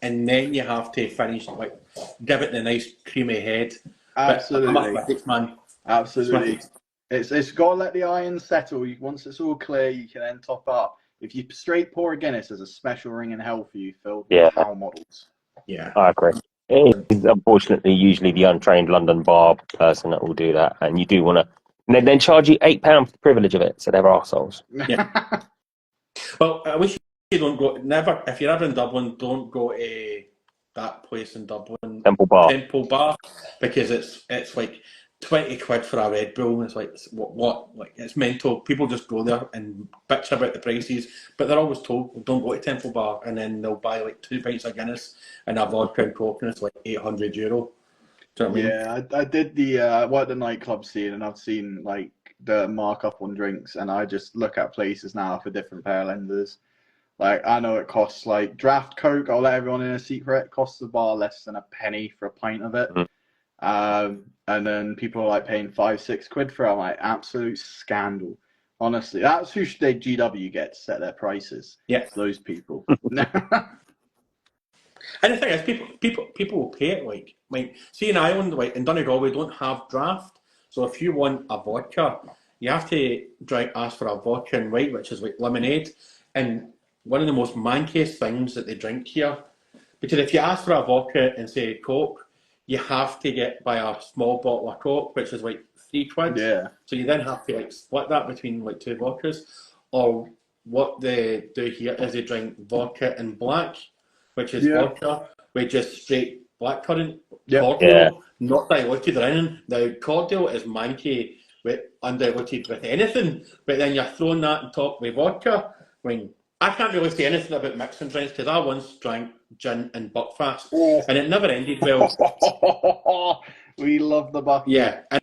and then you have to finish, like, give it the nice creamy head. Absolutely. But I'm a British man. Absolutely. It's got to let the iron settle. Once it's all clear, you can then top up. If you straight pour a Guinness, there's a special ring in hell for you filled with cow models. Yeah, I agree. It is unfortunately usually the untrained London bar person that will do that, and you do want to. And then charge you £8 for the privilege of it, so they're arseholes. Yeah. Well, I wish you don't go. Never, if you're ever in Dublin, don't go to that place in Dublin, Temple Bar, because it's like 20 quid for a Red Bull. It's like, what? Like, it's mental. People just go there and bitch about the prices, but they're always told, don't go to Temple Bar, and then they'll buy like 2 pints of Guinness and a vodka and Coke, and it's like €800. Do you know what I mean? Yeah, I did the worked the nightclub scene, and I've seen like the markup on drinks, and I just look at places now for different pair lenses. Like, I know it costs, like, draft Coke, I'll let everyone in a secret, costs the bar less than a penny for a pint of it. And then people are, like, paying 5-6 quid for it. I'm like, absolute scandal. Honestly, that's who should GW get to set their prices. Yeah. Those people. And the thing is, people will pay it. Like, see, in Ireland, like in Donegal, we don't have draft. So if you want a vodka, you have to ask for a vodka and white, which is like lemonade. And one of the most mankiest things that they drink here, because if you ask for a vodka and say Coke, you have to buy a small bottle of Coke, which is like £3. Yeah. So you then have to like split that between like 2 vodkas. Or what they do here is they drink vodka and black, which is vodka with just straight blackcurrant cordial, not diluted or anything. Now, cordial is manky with undiluted with anything, but then you're throwing that on top with vodka. I mean, I can't really say anything about mixing drinks because I once drank gin and Buckfast, and it never ended well. We love the Bucky. Yeah, and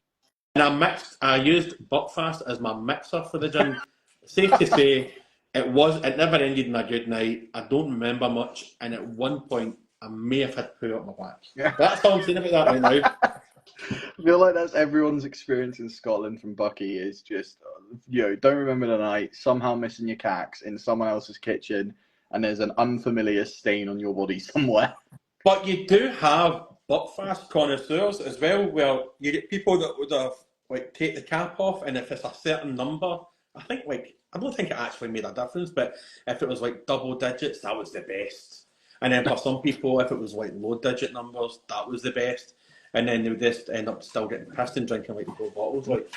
I used Buckfast as my mixer for the gin. Safe to say, it never ended in a good night. I don't remember much, and at one point I may have had poo up my back. Yeah. That's all I'm saying about that right now. I feel like that's everyone's experience in Scotland from Bucky is just, don't remember the night, somehow missing your cacks in someone else's kitchen, and there's an unfamiliar stain on your body somewhere. But you do have Buckfast connoisseurs as well, where you get people that would have like take the cap off, and if it's a certain number, I don't think it actually made a difference, but if it was like double digits, that was the best. And then for some people, if it was like low digit numbers, that was the best. And then they would just end up still getting pissed and drinking like 4 bottles. Like,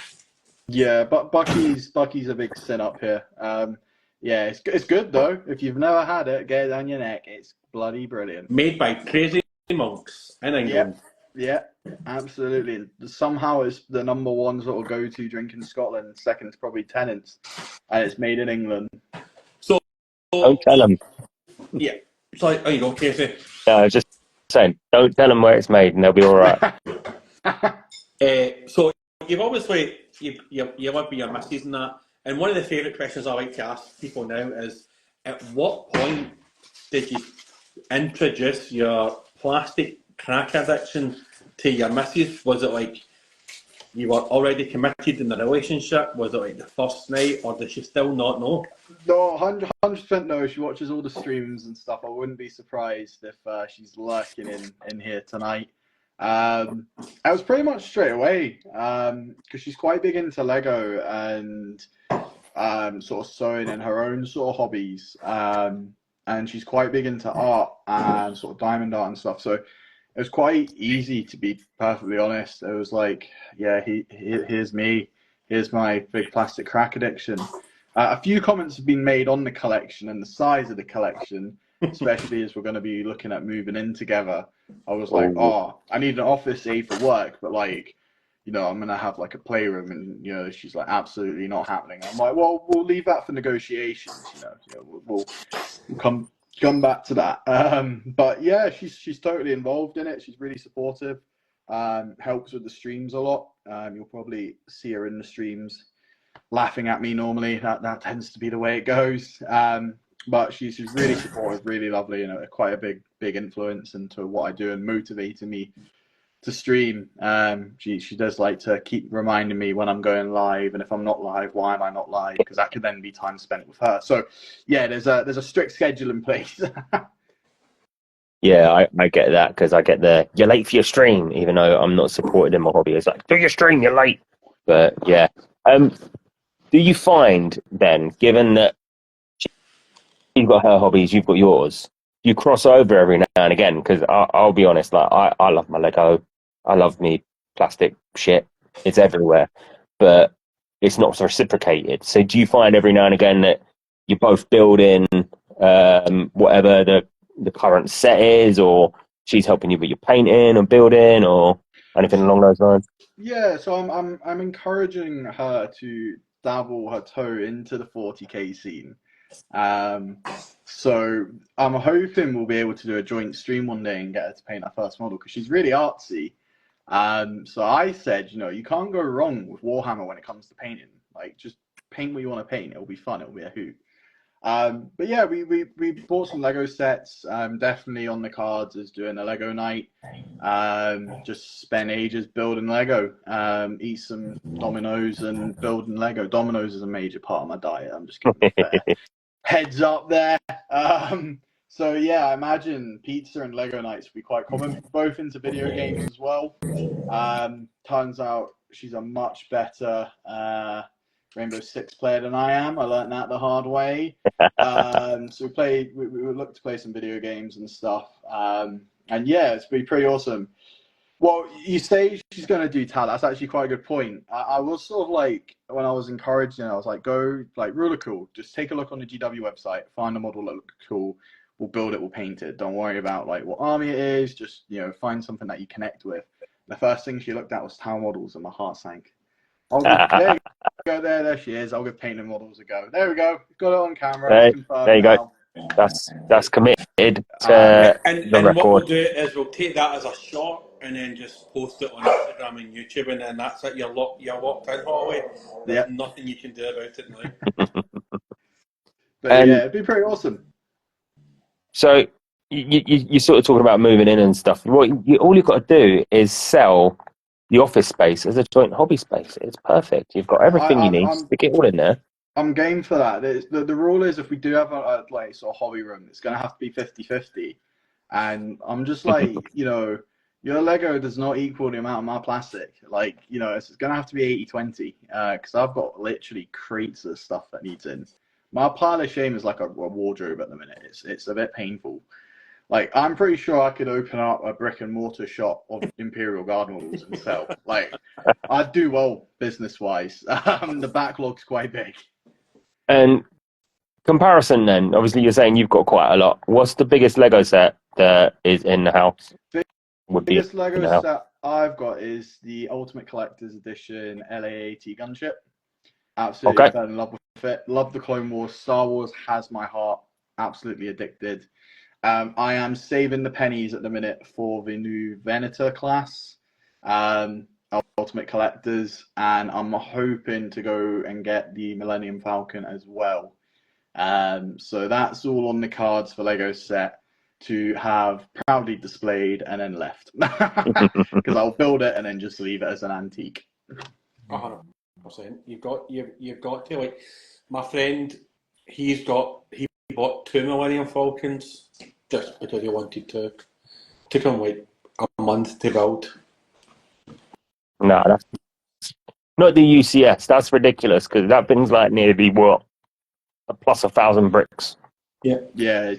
yeah, but Bucky's a big sin up here. Yeah, it's good though. If you've never had it, get it down your neck. It's bloody brilliant. Made by crazy monks in England. Yeah, absolutely. Somehow it's the number one sort of go-to drink in Scotland. Second's probably Tennent's, and it's made in England. So don't tell them. Yeah. So, there you go, Casey. No, I was just saying, don't tell them where it's made, and they'll be all right. So you've obviously you love your missus and that, and one of the favourite questions I like to ask people now is, at what point did you introduce your plastic crack addiction to your missus? Was it like you were already committed in the relationship? Was it like the first night, or does she still not know? No, 100% no. She watches all the streams and stuff. I wouldn't be surprised if she's lurking in here tonight. I was pretty much straight away because she's quite big into Lego and sort of sewing and her own sort of hobbies. And she's quite big into art and sort of diamond art and stuff. So it was quite easy, to be perfectly honest. It was like, yeah, here's me. Here's my big plastic crack addiction. A few comments have been made on the collection and the size of the collection, especially as we're going to be looking at moving in together. I was like, I need an office A for work, but like, I'm going to have like a playroom, and, she's like, absolutely not happening. I'm like, well, we'll leave that for negotiations, we'll come come back to that. But yeah, she's totally involved in it. She's really supportive. Helps with the streams a lot. You'll probably see her in the streams laughing at me normally. That tends to be the way it goes. But she's really supportive, really lovely, and quite a big influence into what I do and motivating me to stream. She does like to keep reminding me when I'm going live, and if I'm not live, why am I not live? Because that could then be time spent with her. So yeah, there's a strict schedule in place. Yeah, I get that, because I get you're late for your stream, even though I'm not supported in my hobby. It's like, do your stream, you're late. But yeah. Do you find then, given that you've got her hobbies, you've got yours, you cross over every now and again? Because I'll be honest, like I love my Lego, I love me plastic shit. It's everywhere, but it's not reciprocated. So do you find every now and again that you're both building whatever the current set is, or she's helping you with your painting or building or anything along those lines? Yeah, so I'm encouraging her to dabble her toe into the 40k scene. So I'm hoping we'll be able to do a joint stream one day and get her to paint her first model, because she's really artsy. So I said, you can't go wrong with Warhammer when it comes to painting. Like, just paint what you want to paint. It'll be fun. It'll be a hoot. But yeah, we bought some Lego sets. Definitely on the cards is doing a Lego night. Just spend ages building Lego. Eat some Dominoes and building Lego. Dominoes is a major part of my diet. I'm just giving you a fair heads up there. So yeah, I imagine pizza and Lego nights will be quite common. Both into video games as well. Turns out she's a much better Rainbow Six player than I am. I learned that the hard way. So we would look to play some video games and stuff. And yeah, it's been pretty awesome. Well, you say she's going to do talent. That's actually quite a good point. I was sort of like, when I was encouraging her, I was like, go, like, really cool. Just take a look on the GW website, find a model that looks cool. We'll build it, we'll paint it. Don't worry about, like, what army it is. Just, find something that you connect with. The first thing she looked at was town models, and my heart sank. There you go, there she is. I'll give painting models a go. There we go. Got it on camera. It's confirmed there you now. go. That's committed Yeah. to the And what we'll record. do is we'll take that as a shot and then just post it on Instagram and YouTube, and then that's it. You're locked in, Holloway. There's nothing you can do about it now. But yeah, it'd be pretty awesome. So you sort of talking about moving in and stuff. All you've got to do is sell the office space as a joint hobby space. It's perfect. You've got everything you need. Stick it all in there. I'm game for that. The rule is, if we do have a like sort of hobby room, it's going to have to be 50-50. And I'm just like, your Lego does not equal the amount of my plastic. Like, it's going to have to be 80-20, because I've got literally crates of stuff that needs in. My pile of shame is like a wardrobe at the minute. It's a bit painful. Like, I'm pretty sure I could open up a brick and mortar shop of Imperial Guard models and sell. Like, I'd do well business-wise. The backlog's quite big. And comparison then, obviously you're saying you've got quite a lot. What's the biggest Lego set that is in the house? Biggest Lego set I've got is the Ultimate Collector's Edition LAAT gunship. Absolutely fell in love with it. Love the Clone Wars. Star Wars has my heart. Absolutely addicted. I am saving the pennies at the minute for the new Venator class, Ultimate Collectors, and I'm hoping to go and get the Millennium Falcon as well. So that's all on the cards for Lego set to have proudly displayed and then left, because I'll build it and then just leave it as an antique. 100%. You've got to, like, my friend. He bought 2 Millennium Falcons just because he wanted to. Took him like a month to build. No, that's not the UCS. That's ridiculous, because that thing's like nearly what, a plus 1,000 bricks. Yeah,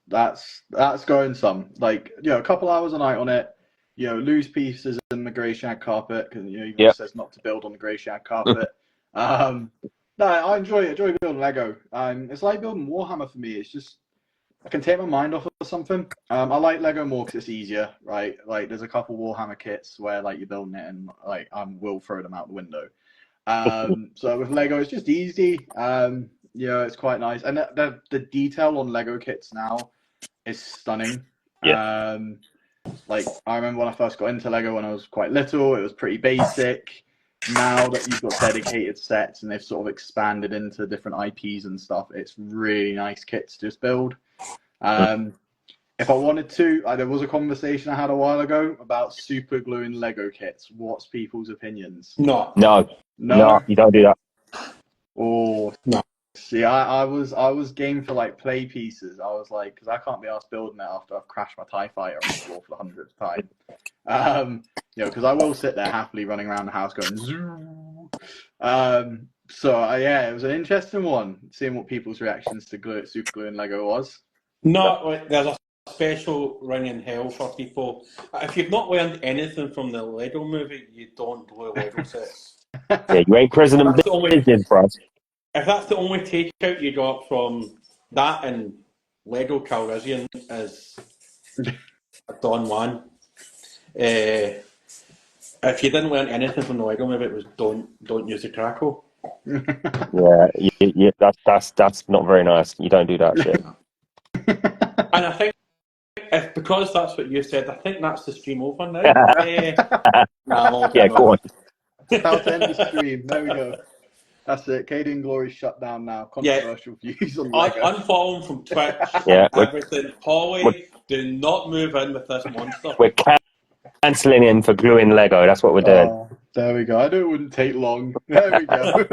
that's going some. Like, a couple hours a night on it. Loose pieces in the grey shag carpet, because it says not to build on the grey shag carpet. No, I enjoy building Lego. It's like building Warhammer for me. It's just, I can take my mind off of something. I like Lego more because it's easier, right? Like, there's a couple Warhammer kits where, like, you're building it and, like, I will throw them out the window. So with Lego, it's just easy. It's quite nice. And the detail on Lego kits now, is stunning. Yeah. Like, I remember when I first got into Lego when I was quite little, it was pretty basic. Now that you've got dedicated sets and they've sort of expanded into different IPs and stuff, it's really nice kits to just build. If I wanted to, there was a conversation I had a while ago about super gluing Lego kits. What's people's opinions? No. No, you don't do that. Oh, no. See, I was game for like play pieces. I was like, because I can't be asked building it after I've crashed my TIE fighter on the floor for the 100th time. Because I will sit there happily running around the house going zoom. Yeah, it was an interesting one, seeing what people's reactions to super glue and Lego was. No, there's a special ring in hell for people. If you've not learned anything from the Lego movie, you don't glue Lego sets. Yeah, you ain't President Business, bro. If that's the only takeout you got from that and Lego Calrissian is Don Juan. If you didn't learn anything from the Lego movie, it was don't use the crackle. Yeah, that's not very nice. You don't do that shit. And I think because that's what you said, I think that's the stream over now. Yeah, go on. How to end the stream. There we go. That's it. Cadian Glory shut down now. Controversial views on Lego. Unfollow from Twitch. Everything. Holly, do not move in with this monster. We're cancelling in for gluing Lego. That's what we're doing. There we go. I knew it wouldn't take long. There we go.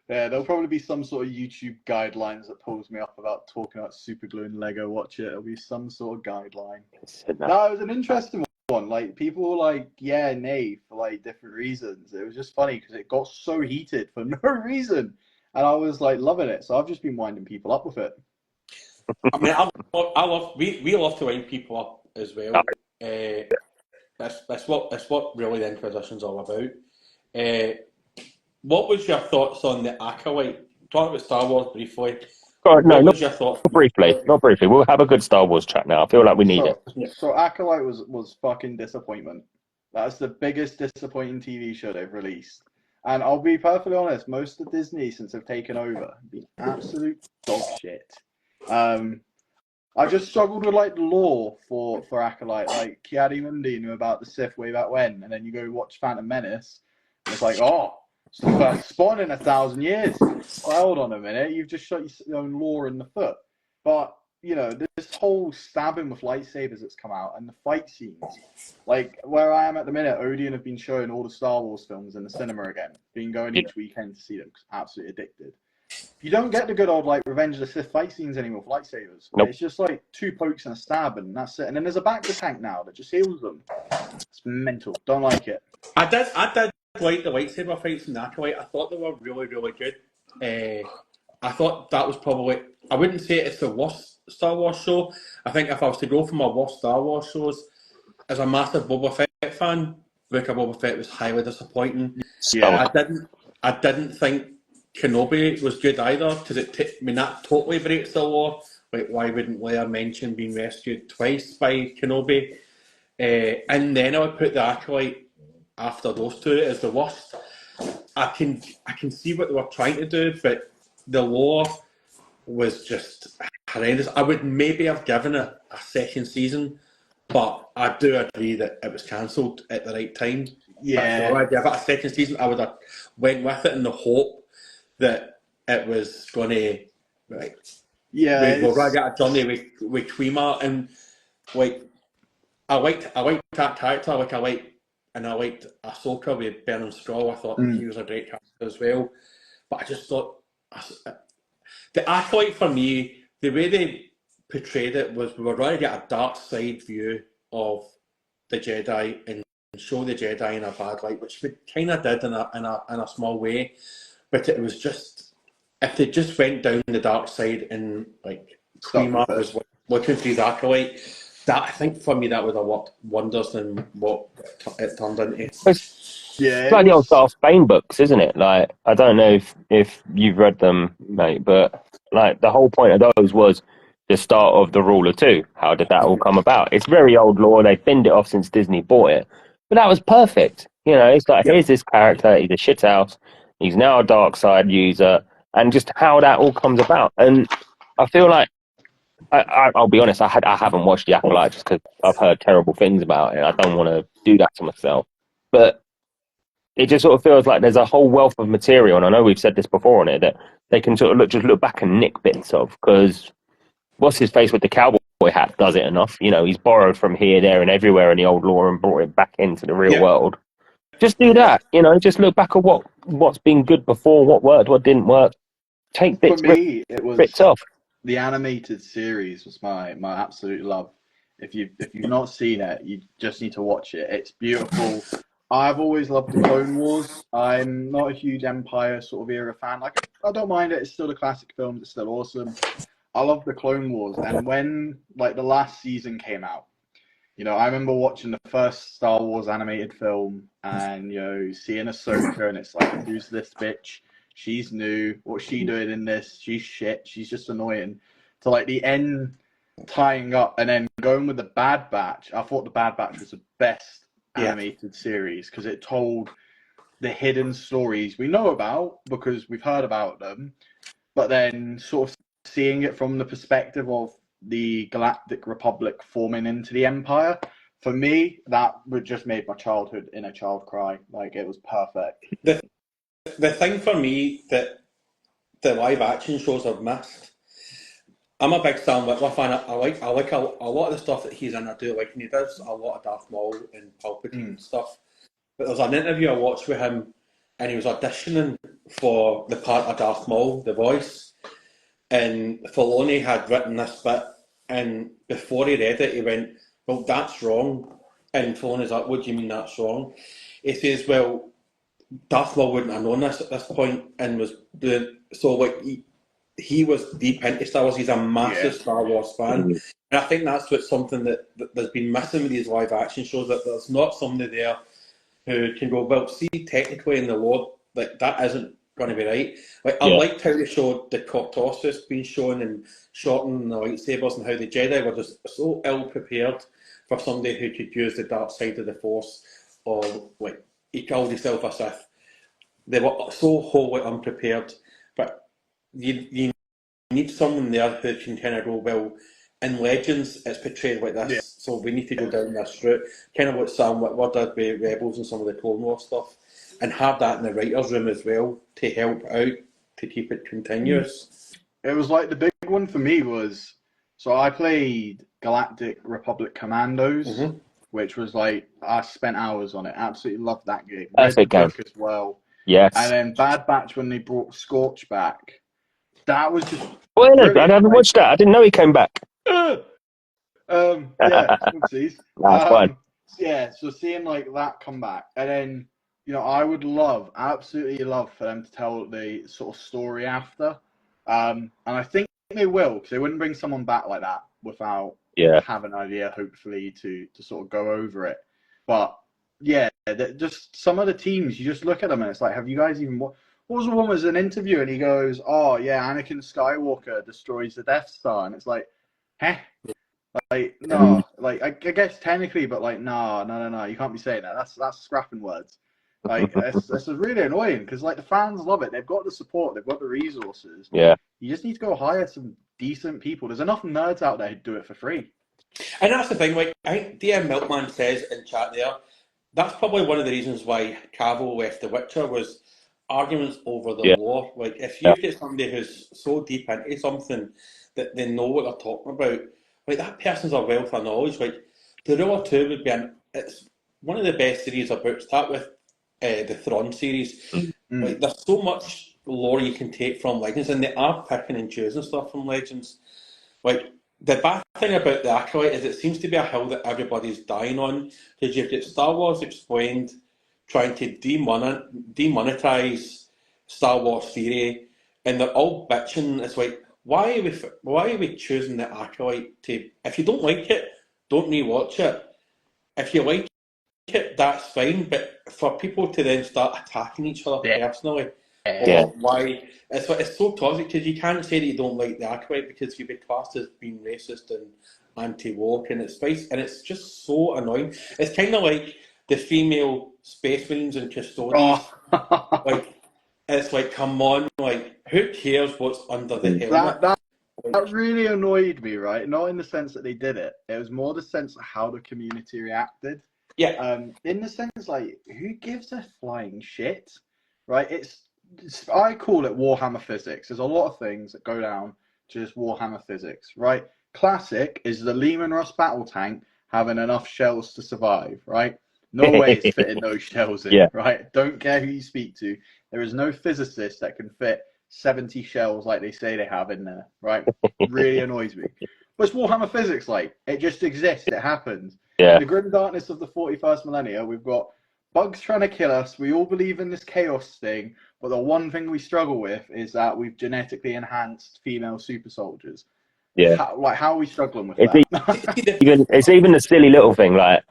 Yeah, there'll probably be some sort of YouTube guidelines that pulls me up about talking about super glue and Lego. Watch it. It'll be some sort of guideline. No, it was an interesting one. Like, people were like, yeah, nay, for like different reasons. It was just funny because it got so heated for no reason. And I was like loving it. So I've just been winding people up with it. I mean, we love to wind people up as well. That's what really the Inquisition's all about. What was your thoughts on the Acolyte? Talk about Star Wars briefly. Not briefly. We'll have a good Star Wars chat now. I feel like we need it. So Acolyte was fucking disappointment. That's the biggest disappointing TV show they've released. And I'll be perfectly honest, most of Disney, since they've taken over, have been absolute dog shit. I just struggled with like the lore for Acolyte. Like Ki-Adi-Mundi knew about the Sith way back when, and then you go watch Phantom Menace, and it's like, it's the first spawn in 1,000 years. Well, hold on a minute, you've just shot your own lore in the foot. But this whole stabbing with lightsabers that's come out, and the fight scenes, like where I am at the minute, Odeon have been showing all the Star Wars films in the cinema again. Been going each weekend to see them, cause I'm absolutely addicted. You don't get the good old like Revenge of the Sith fight scenes anymore with lightsabers. Nope. It's just like 2 pokes and a stab, and that's it. And then there's a bacta tank now that just heals them. It's mental. Don't like it. I did like the lightsaber fights in Acolyte. I thought they were really, really good. I thought that was probably, I wouldn't say it's the worst Star Wars show. I think if I was to go for my worst Star Wars shows, as a massive Boba Fett fan, Book of Boba Fett was highly disappointing. Yeah. I didn't think Kenobi was good either, because that totally breaks the law. Like, why wouldn't Leia mention being rescued twice by Kenobi? And then I would put the Acolyte after those two as the worst. I can see what they were trying to do, but the lore was just horrendous. I would maybe have given it a second season, but I do agree that it was cancelled at the right time. Yeah. Before I give it a second season, I would have went with it in the hope that it was going to, right, we're going to get a journey with Quima, and like, I liked that character, I liked Ahsoka with Bernard Straw. I thought he was a great character as well. But I just thought the Acolyte, for me, the way they portrayed it was we were going to get a dark side view of the Jedi and show the Jedi in a bad light, which we kind of did in a small way. But it was just, if they just went down the dark side and like Quima was looking through the Acolyte, that, I think for me, that would have worked wonders than what it turned into. It's like the old Darth Bane books, isn't it? Like, I don't know if you've read them, mate, but like the whole point of those was the start of the Ruler 2. How did that all come about? It's very old lore. They thinned it off since Disney bought it, but that was perfect. It's like, here's this character. He's a shithouse. He's now a dark side user, and just how that all comes about. And I feel like I'll be honest, I haven't watched the Acolyte just because I've heard terrible things about it. I don't want to do that to myself. But it just sort of feels like there's a whole wealth of material, and I know we've said this before on it, that they can sort of just look back and nick bits of, because what's his face with the cowboy hat does it enough. You know, he's borrowed from here, there, and everywhere in the old lore and brought it back into the real world. Just do that, you know, just look back at what's been good before, what worked, what didn't work. Take bits, For me, it was bits off. the animated series was my absolute love. If you've not seen it, you just need to watch it. It's beautiful. I've always loved the Clone Wars. I'm not a huge Empire sort of era fan. Like, I don't mind it. It's still the classic films. It's still awesome. I love the Clone Wars. And when like the last season came out, you know, I remember watching the first Star Wars animated film and, you know, seeing Ahsoka, and it's like, who's this bitch? She's new. What's she doing in this? She's shit. She's just annoying. To like the end tying up and then going with the Bad Batch. I thought the Bad Batch was the best animated series because it told the hidden stories we know about because we've heard about them, but then sort of seeing it from the perspective of the Galactic Republic forming into the Empire. For me, that would just made my childhood inner child cry. Like, it was perfect. The thing for me that the live action shows have missed, I'm a big Sam Witwer fan. I like a lot of the stuff that he's in. I do like, and he does a lot of Darth Maul and Palpatine and stuff. But there was an interview I watched with him, and he was auditioning for the part of Darth Maul, the voice. And Filoni had written this bit, and before he read it, he went, "Well, that's wrong." And Filoni's like, "What do you mean that's wrong?" He says, "Well, Darth Maul wouldn't have known this at this point, and was doing so. Like he was deep into Star Wars. He's a massive Star Wars fan, and I think that's what's something that there's been missing with these live action shows. That there's not somebody there who can go, well, see, technically in the lore, like that isn't going to be right. Like I liked how they showed the Cortosis being shown and shortening the lightsabers, and how the Jedi were just so ill prepared for somebody who could use the dark side of the Force, or like he called himself a Sith. They were so wholly unprepared, but you need someone there who can kind of go, well, in Legends it's portrayed like this, so we need to go down this route, kind of what Sam Witwer did with Rebels and some of the Clone Wars stuff, and have that in the writer's room as well to help out, to keep it continuous. It was like the big one for me was, so I played Galactic Republic Commandos, which was like, I spent hours on it. Absolutely loved that game. Read the book as well. Yes. And then Bad Batch, when they brought Scorch back, that was just. Well, no, I haven't watched that. I didn't know he came back. Yeah, oopsies. That's fine. Yeah, so seeing like that come back, and then, you know, I would absolutely love for them to tell the sort of story after. And I think they will, because they wouldn't bring someone back like that without having an idea, hopefully, to sort of go over it. But yeah, just some of the teams, you just look at them and it's like, have you guys even what was the one was an interview and he goes, "Oh yeah, Anakin Skywalker destroys the Death Star," and it's like, huh? Like, no, like I guess technically, but like, no, you can't be saying that. That's scrapping words. Like, it's really annoying because like the fans love it. They've got the support, they've got the resources. Yeah. You just need to go hire some decent people. There's enough nerds out there who do it for free. And that's the thing. Like I think DM Milkman says in chat there, that's probably one of the reasons why Cavill left The Witcher was arguments over the lore. Like if you get somebody who's so deep into something that they know what they're talking about, like that person's a wealth of knowledge. Like The Ruler 2 would be it's one of the best series of books. Start with the Thrawn series. Like there's so much lore you can take from Legends, and they are picking and choosing stuff from Legends. Like the bad thing about the Acolyte is it seems to be a hill that everybody's dying on, because you've got Star Wars Explained trying to demonetize Star Wars theory, and they're all bitching. It's like, why are we choosing the Acolyte to? If you don't like it, don't rewatch it. If you like it, that's fine. But for people to then start attacking each other personally, or why it's so toxic, because you can't say that you don't like the Acolyte because you've been classed as being racist and anti-woke, and it's just so annoying. It's kind of like the female space marines and custodians. Like it's like, come on, like who cares what's under the helmet? That really annoyed me, right? Not in the sense that they did it. It was more the sense of how the community reacted. Yeah. In the sense, like, who gives a flying shit, right? I call it Warhammer physics. There's a lot of things that go down to just Warhammer physics, right? Classic is the Lehman Russ battle tank having enough shells to survive, right? No way it's fitting those shells in, Yeah. right? Don't care who you speak to. There is no physicist that can fit 70 shells like they say they have in there, right? Really annoys me. What's Warhammer physics like? It just exists. It happens. Yeah. In the grim darkness of the 41st millennia, we've got bugs trying to kill us. We all believe in this chaos thing, but the one thing we struggle with is that we've genetically enhanced female super soldiers. Yeah. How are we struggling with It's that? it's even a silly little thing. Like,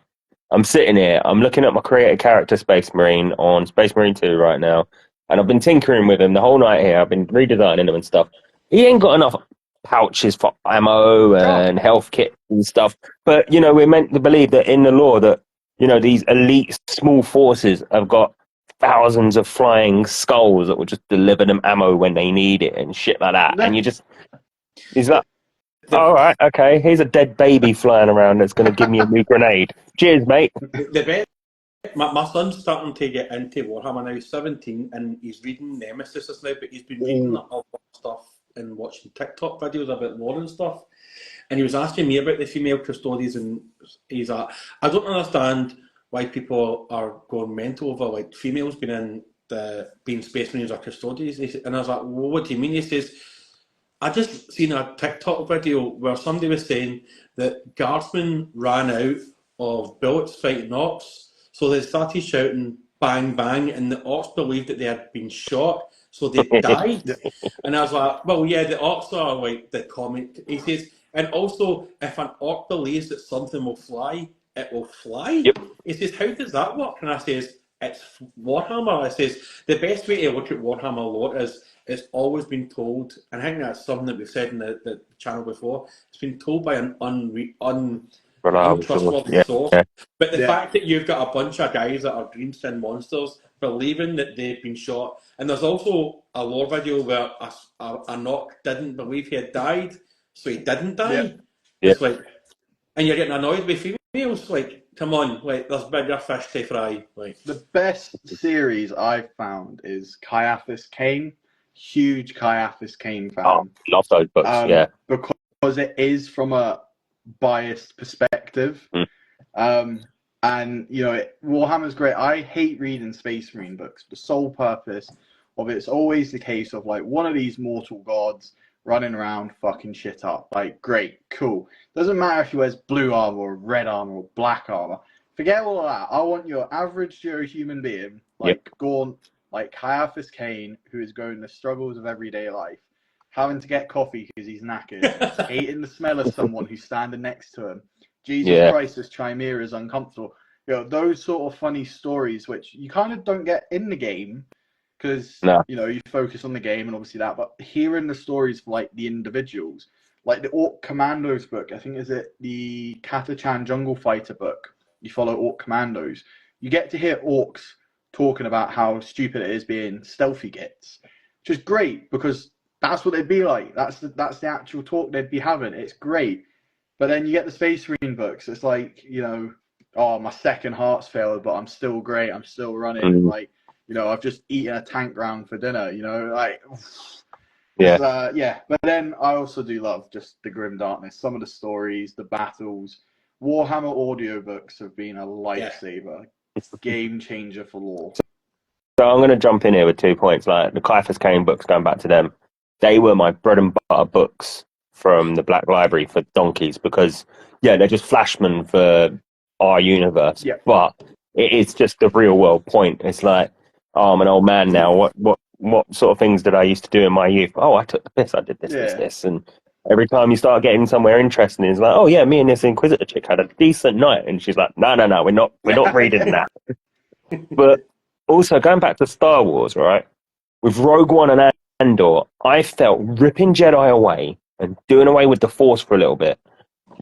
I'm sitting here, I'm looking at my creator character Space Marine on Space Marine 2 right now, and I've been tinkering with him the whole night here. I've been redesigning him and stuff. He ain't got enough pouches for ammo and health kits and stuff. But, you know, we're meant to believe that in the lore that, you know, these elite small forces have got thousands of flying skulls that will just deliver them ammo when they need it and shit like that. And he's like, all right, okay, here's a dead baby flying around that's going to give me a new grenade. Cheers, mate. The best. My son's starting to get into Warhammer now. He's 17 and he's reading Nemesis just now, but he's been reading a lot of stuff and watching TikTok videos about lore and stuff. And he was asking me about the female custodians, and he's like, I don't understand why people are going mental over like females being Space Marines or custodians. And I was like, well, what do you mean? He says, I just seen a TikTok video where somebody was saying that guardsmen ran out of bullets fighting orcs, so they started shouting bang bang, and the orcs believed that they had been shot, so they died. And I was like, well, yeah, the orcs are like the comic. He says, and also if an orc believes that something will fly, it will fly. Yep. He says, how does that work? And I says, it's Warhammer. I says, the best way to look at Warhammer lore is it's always been told, and I think that's something that we've said in the channel before, it's been told by an untrustworthy source. Yeah. But the fact that you've got a bunch of guys that are green-skinned monsters believing that they've been shot, and there's also a lore video where a knock didn't believe he had died, so he didn't die. Yeah. It's like, and you're getting annoyed with females, like, come on, like, there's bigger fish to fry. Like, the best series I've found is Caiaphas Cain. Huge Caiaphas Cain fan. Oh, love those books, yeah. Because it is from a biased perspective. And, you know, Warhammer's great. I hate reading Space Marine books. The sole purpose of it's always the case of, like, one of these mortal gods running around fucking shit up. Like, great, cool. Doesn't matter if he wears blue armor or red armor or black armor. Forget all of that. I want your average Joe human being, like Gaunt, like Caiaphas Cain, who is going the struggles of everyday life, having to get coffee because he's knackered, hating the smell of someone who's standing next to him. Jesus Christ, this Chimera is uncomfortable. You know, those sort of funny stories, which you kind of don't get in the game because, you know, you focus on the game and obviously that, but hearing the stories for, like, the individuals, like the Orc Commandos book, I think is it the Katachan Jungle Fighter book, you follow Orc Commandos, you get to hear orcs talking about how stupid it is being stealthy gits, which is great because that's what they'd be like. That's the actual talk they'd be having. It's great. But then you get the Space Marine books. It's like, you know, oh, my second heart's failed, but I'm still great. I'm still running. Like, you know, I've just eaten a tank round for dinner, you know, like, But then I also do love just the grim darkness. Some of the stories, the battles. Warhammer audiobooks have been a lifesaver. It's a game changer for lore. So I'm going to jump in here with 2 points. Like the Caiaphas Cain books, going back to them, they were my bread and butter books from the Black Library for donkeys because, they're just flashman for our universe. Yeah. But it is just the real world point. It's like, oh, I'm an old man now. What sort of things did I used to do in my youth? Oh, I took the piss. I did this. And every time you start getting somewhere interesting, it's like, oh yeah, me and this Inquisitor chick had a decent night, and she's like, no, we're not reading that. But also going back to Star Wars, right? With Rogue One and Andor, I felt ripping Jedi away and doing away with the Force for a little bit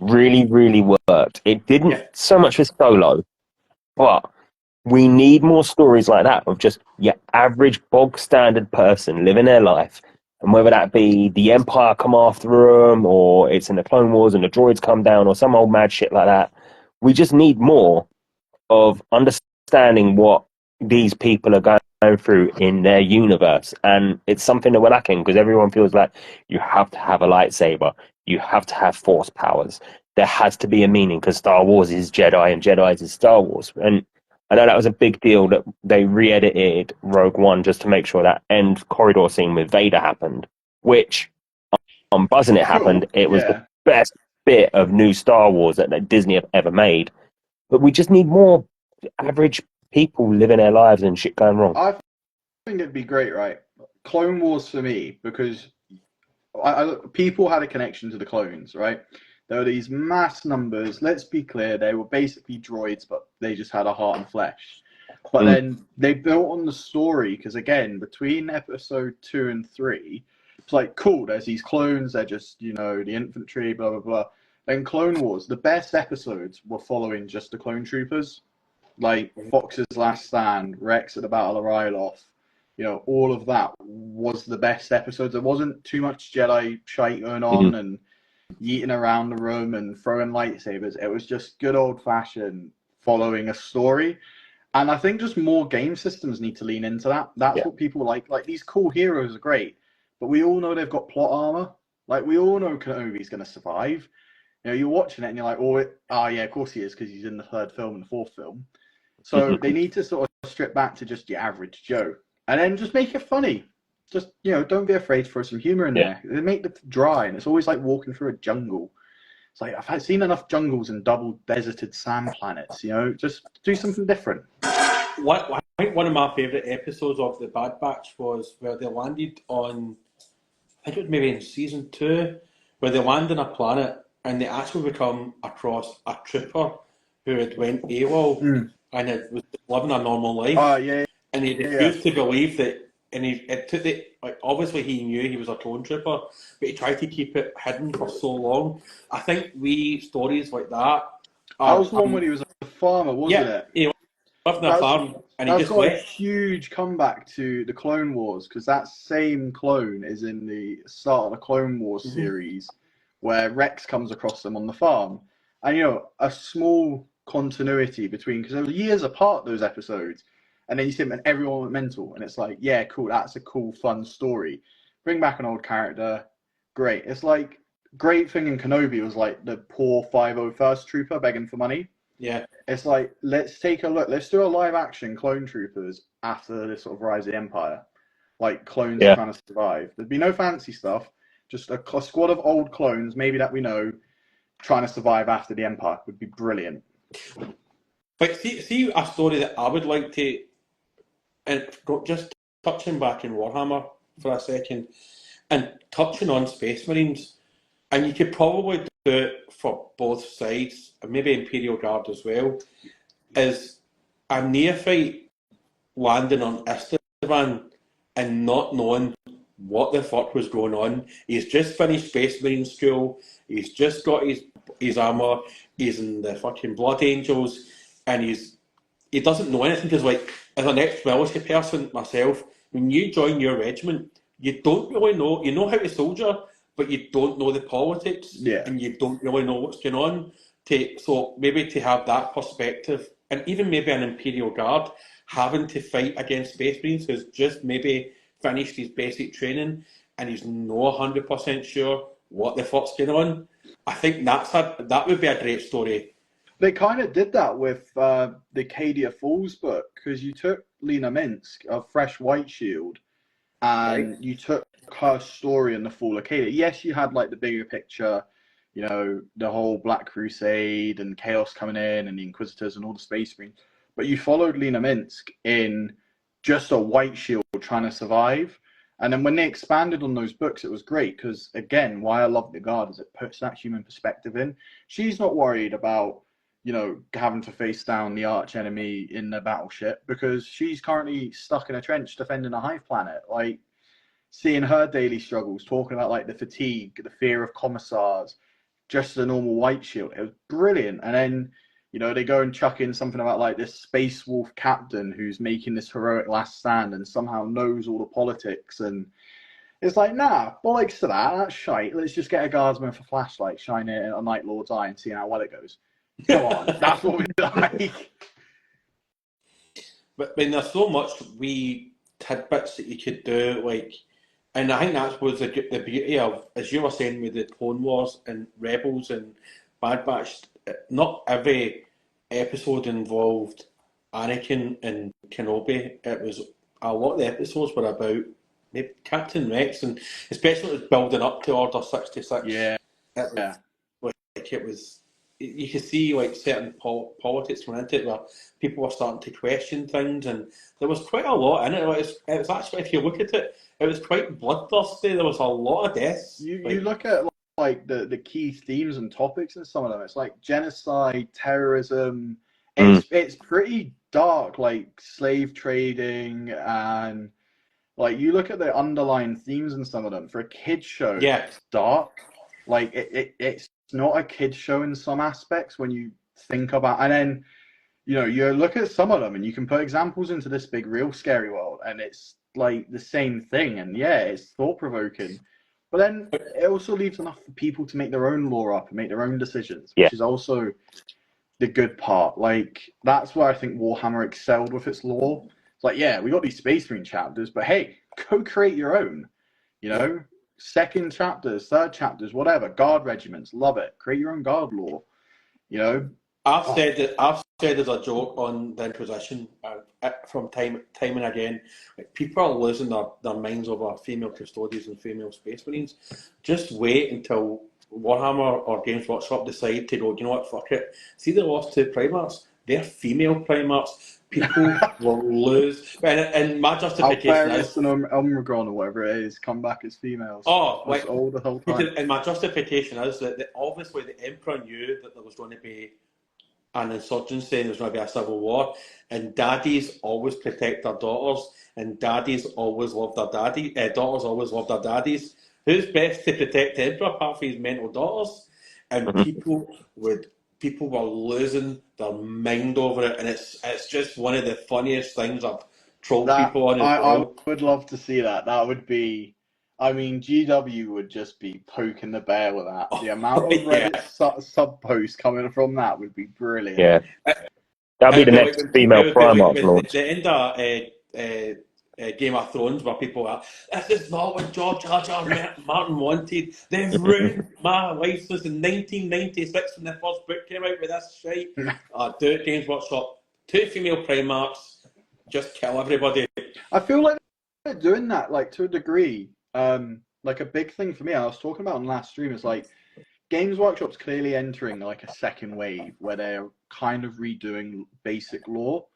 really, really worked. It didn't so much with Solo, but we need more stories like that of just your average bog standard person living their life, And whether that be the Empire come after them, or it's in the Clone Wars and the droids come down, or some old mad shit like that, we just need more of understanding what these people are going through in their universe. And it's something that we're lacking, because everyone feels like you have to have a lightsaber, you have to have force powers, there has to be a meaning, because Star Wars is Jedi and Jedi is Star Wars. And I know that was a big deal that they re-edited Rogue One just to make sure that end corridor scene with Vader happened, which I'm buzzing it happened. Cool. It was the Yeah. best bit of new Star Wars that Disney have ever made. But we just need more average people living their lives and shit going wrong. I think it'd be great, right? Clone Wars for me, because people had a connection to the clones, right? There were these mass numbers. Let's be clear, they were basically droids, but they just had a heart and flesh. But then they built on the story, because again, between episode 2 and 3, it's like, cool, there's these clones, they're just, the infantry, blah, blah, blah. Then Clone Wars, the best episodes were following just the clone troopers, like Fox's Last Stand, Rex at the Battle of Ryloth. All of that was the best episodes. There wasn't too much Jedi shite going on and yeeting around the room and throwing lightsabers. It was just good old-fashioned following a story. And I think just more game systems need to lean into that. That's what people like. Like, these cool heroes are great, but we all know they've got plot armor. Like, we all know Kenobi's going to survive. You're watching it and you're like, yeah, of course he is, because he's in the third film and the fourth film. So they need to sort of strip back to just your average Joe. And then just make it funny. Just, don't be afraid to throw some humor in there. They make it dry, and it's always like walking through a jungle. It's like, I've seen enough jungles and double deserted sand planets, just do something different. I think one of my favourite episodes of The Bad Batch was where they landed on, I think it was maybe in season 2, where they land on a planet and they actually come across a trooper who had went AWOL and it was living a normal life. Yeah. And he refused to believe that, and it took obviously he knew he was a clone trooper, but he tried to keep it hidden for so long. I think stories like that That was the one when he was a farmer, wasn't it? He lived in a farm and he just got a left. huge comeback to the Clone Wars, because that same clone is in the start of the Clone Wars series, where Rex comes across them on the farm. And, a small continuity between, because they were years apart, those episodes. And then you see them and everyone went mental. And it's like, yeah, cool, that's a cool, fun story. Bring back an old character, great. It's like, great thing in Kenobi was like the poor 501st trooper begging for money. Yeah. It's like, let's take a look. Let's do a live action clone troopers after this sort of rise of the Empire. Like clones trying to survive. There'd be no fancy stuff. Just a squad of old clones, maybe that we know, trying to survive after the Empire would be brilliant. But see a story that I would like to, and just touching back in Warhammer for a second, and touching on Space Marines, and you could probably do it for both sides, and maybe Imperial Guard as well, is a neophyte landing on Estevan and not knowing what the fuck was going on. He's just finished Space Marine school, he's just got his armour, he's in the fucking Blood Angels, and he doesn't know anything, because like, as an ex-military person myself, when you join your regiment, you don't really know, you know how to soldier, but you don't know the politics, and you don't really know what's going on. So maybe to have that perspective, and even maybe an Imperial Guard having to fight against Space Marines who's just maybe finished his basic training and he's not 100% sure what the fuck's going on. I think that would be a great story. They kind of did that with the Cadia Falls book, because you took Lena Minsk, a fresh White Shield, and you took her story in the fall of Cadia. Yes, you had like the bigger picture, the whole Black Crusade and Chaos coming in and the Inquisitors and all the Space Marines, but you followed Lena Minsk in just a White Shield trying to survive. And then when they expanded on those books, it was great, because again, why I love the Guard is it puts that human perspective in. She's not worried about having to face down the arch enemy in the battleship, because she's currently stuck in a trench defending a hive planet. Like, seeing her daily struggles, talking about like the fatigue, the fear of commissars, just the normal White Shield. It was brilliant. And then, they go and chuck in something about like this Space Wolf captain who's making this heroic last stand and somehow knows all the politics. And It's like, nah, bollocks to that. That's shite. Let's just get a guardsman for flashlight, shine it at a Night Lord's eye, and see how well it goes. Come on, that's what we like. But I mean, there's so much wee tidbits that you could do, like, and I think that was the beauty of, as you were saying, with the Clone Wars and Rebels and Bad Batch. Not every episode involved Anakin and Kenobi. It was a lot of the episodes were about maybe Captain Rex, and especially it was building up to Order 66. Yeah. It was like it was. You could see like certain politics went into it, where people were starting to question things, and there was quite a lot in it. It was actually, if you look at it, it was quite bloodthirsty. There was a lot of deaths. You look at like the key themes and topics in some of them. It's like genocide, terrorism. It's pretty dark, like slave trading, and like you look at the underlying themes in some of them. For a kids show, it's dark. Like it's not a kids show in some aspects when you think about, and then you look at some of them and you can put examples into this big real scary world, and it's like the same thing, and yeah, it's thought-provoking, but then it also leaves enough for people to make their own lore up and make their own decisions, which is also the good part. Like, that's where I think Warhammer excelled with its lore. It's like, yeah, we got these Space Marine chapters, but hey, go create your own, second chapters, third chapters, whatever, guard regiments, love it, create your own guard lore. I've said as a joke on the Inquisition from time and again, like, people are losing their minds over female custodians and female Space Marines. Just wait until Warhammer or Games Workshop decide to go, you know what, fuck it. See the lost two Primarchs? They're female Primarchs. People will lose. And my justification is... and Omicron or whatever it is come back as females. Oh, like, all the whole time. And my justification is that obviously the Emperor knew that there was going to be an insurgency and there was going to be a civil war, and daddies always protect their daughters, and daddies always love their daughters always love their daddies. Who's best to protect the Emperor apart from his mental daughters? And people were losing their mind over it, and it's just one of the funniest things I've trolled people on. I would love to see that. That would be, I mean, GW would just be poking the bear with that. The amount of Reddit sub posts coming from that would be brilliant. Yeah, that'll be the next female Primarch launch. The end of Game of Thrones, where people are, this is not what George R.R. Martin wanted. They've ruined my life since in 1996 when the first book came out with this shite. Do it, Games Workshop. 2 female Primarchs, just kill everybody. I feel like they're doing that, like, to a degree. Like, a big thing for me, I was talking about on last stream, is like, Games Workshop's clearly entering like a second wave where they're kind of redoing basic lore.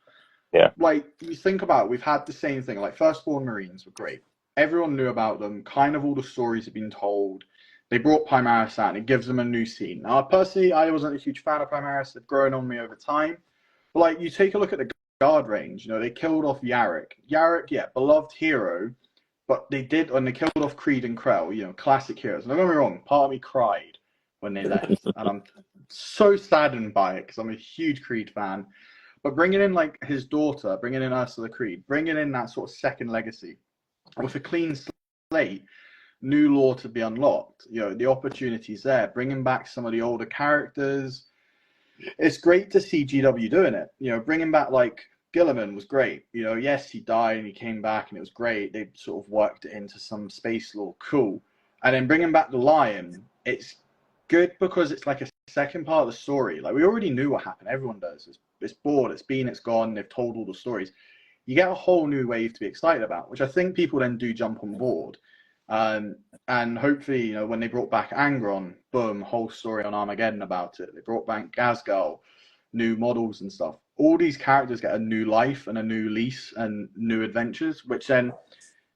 Yeah. Like, you think about it, we've had the same thing. Like, Firstborn Marines were great. Everyone knew about them. Kind of all the stories have been told. They brought Primaris out, and it gives them a new scene. Now, personally, I wasn't a huge fan of Primaris. They've grown on me over time. But, like, you take a look at the guard range. They killed off Yarrick. Yarrick, yeah, beloved hero. But they killed off Creed and Krell, classic heroes. Don't get me wrong, part of me cried when they left. And I'm so saddened by it because I'm a huge Creed fan. But bringing in, like, his daughter, bringing in Ursula Creed, bringing in that sort of second legacy with a clean slate, new lore to be unlocked, the opportunities there, bringing back some of the older characters. It's great to see GW doing it. Bringing back, like, Gilliman was great. Yes, he died and he came back and it was great. They sort of worked it into some space lore. Cool. And then bringing back the Lion, it's good because it's like a second part of the story. Like, we already knew what happened. Everyone does. It's bored, it's gone, they've told all the stories. You get a whole new wave to be excited about, which I think people then do jump on board. And hopefully, when they brought back Angron, boom, whole story on Armageddon about it. They brought back Gazgal, new models and stuff. All these characters get a new life and a new lease and new adventures, which then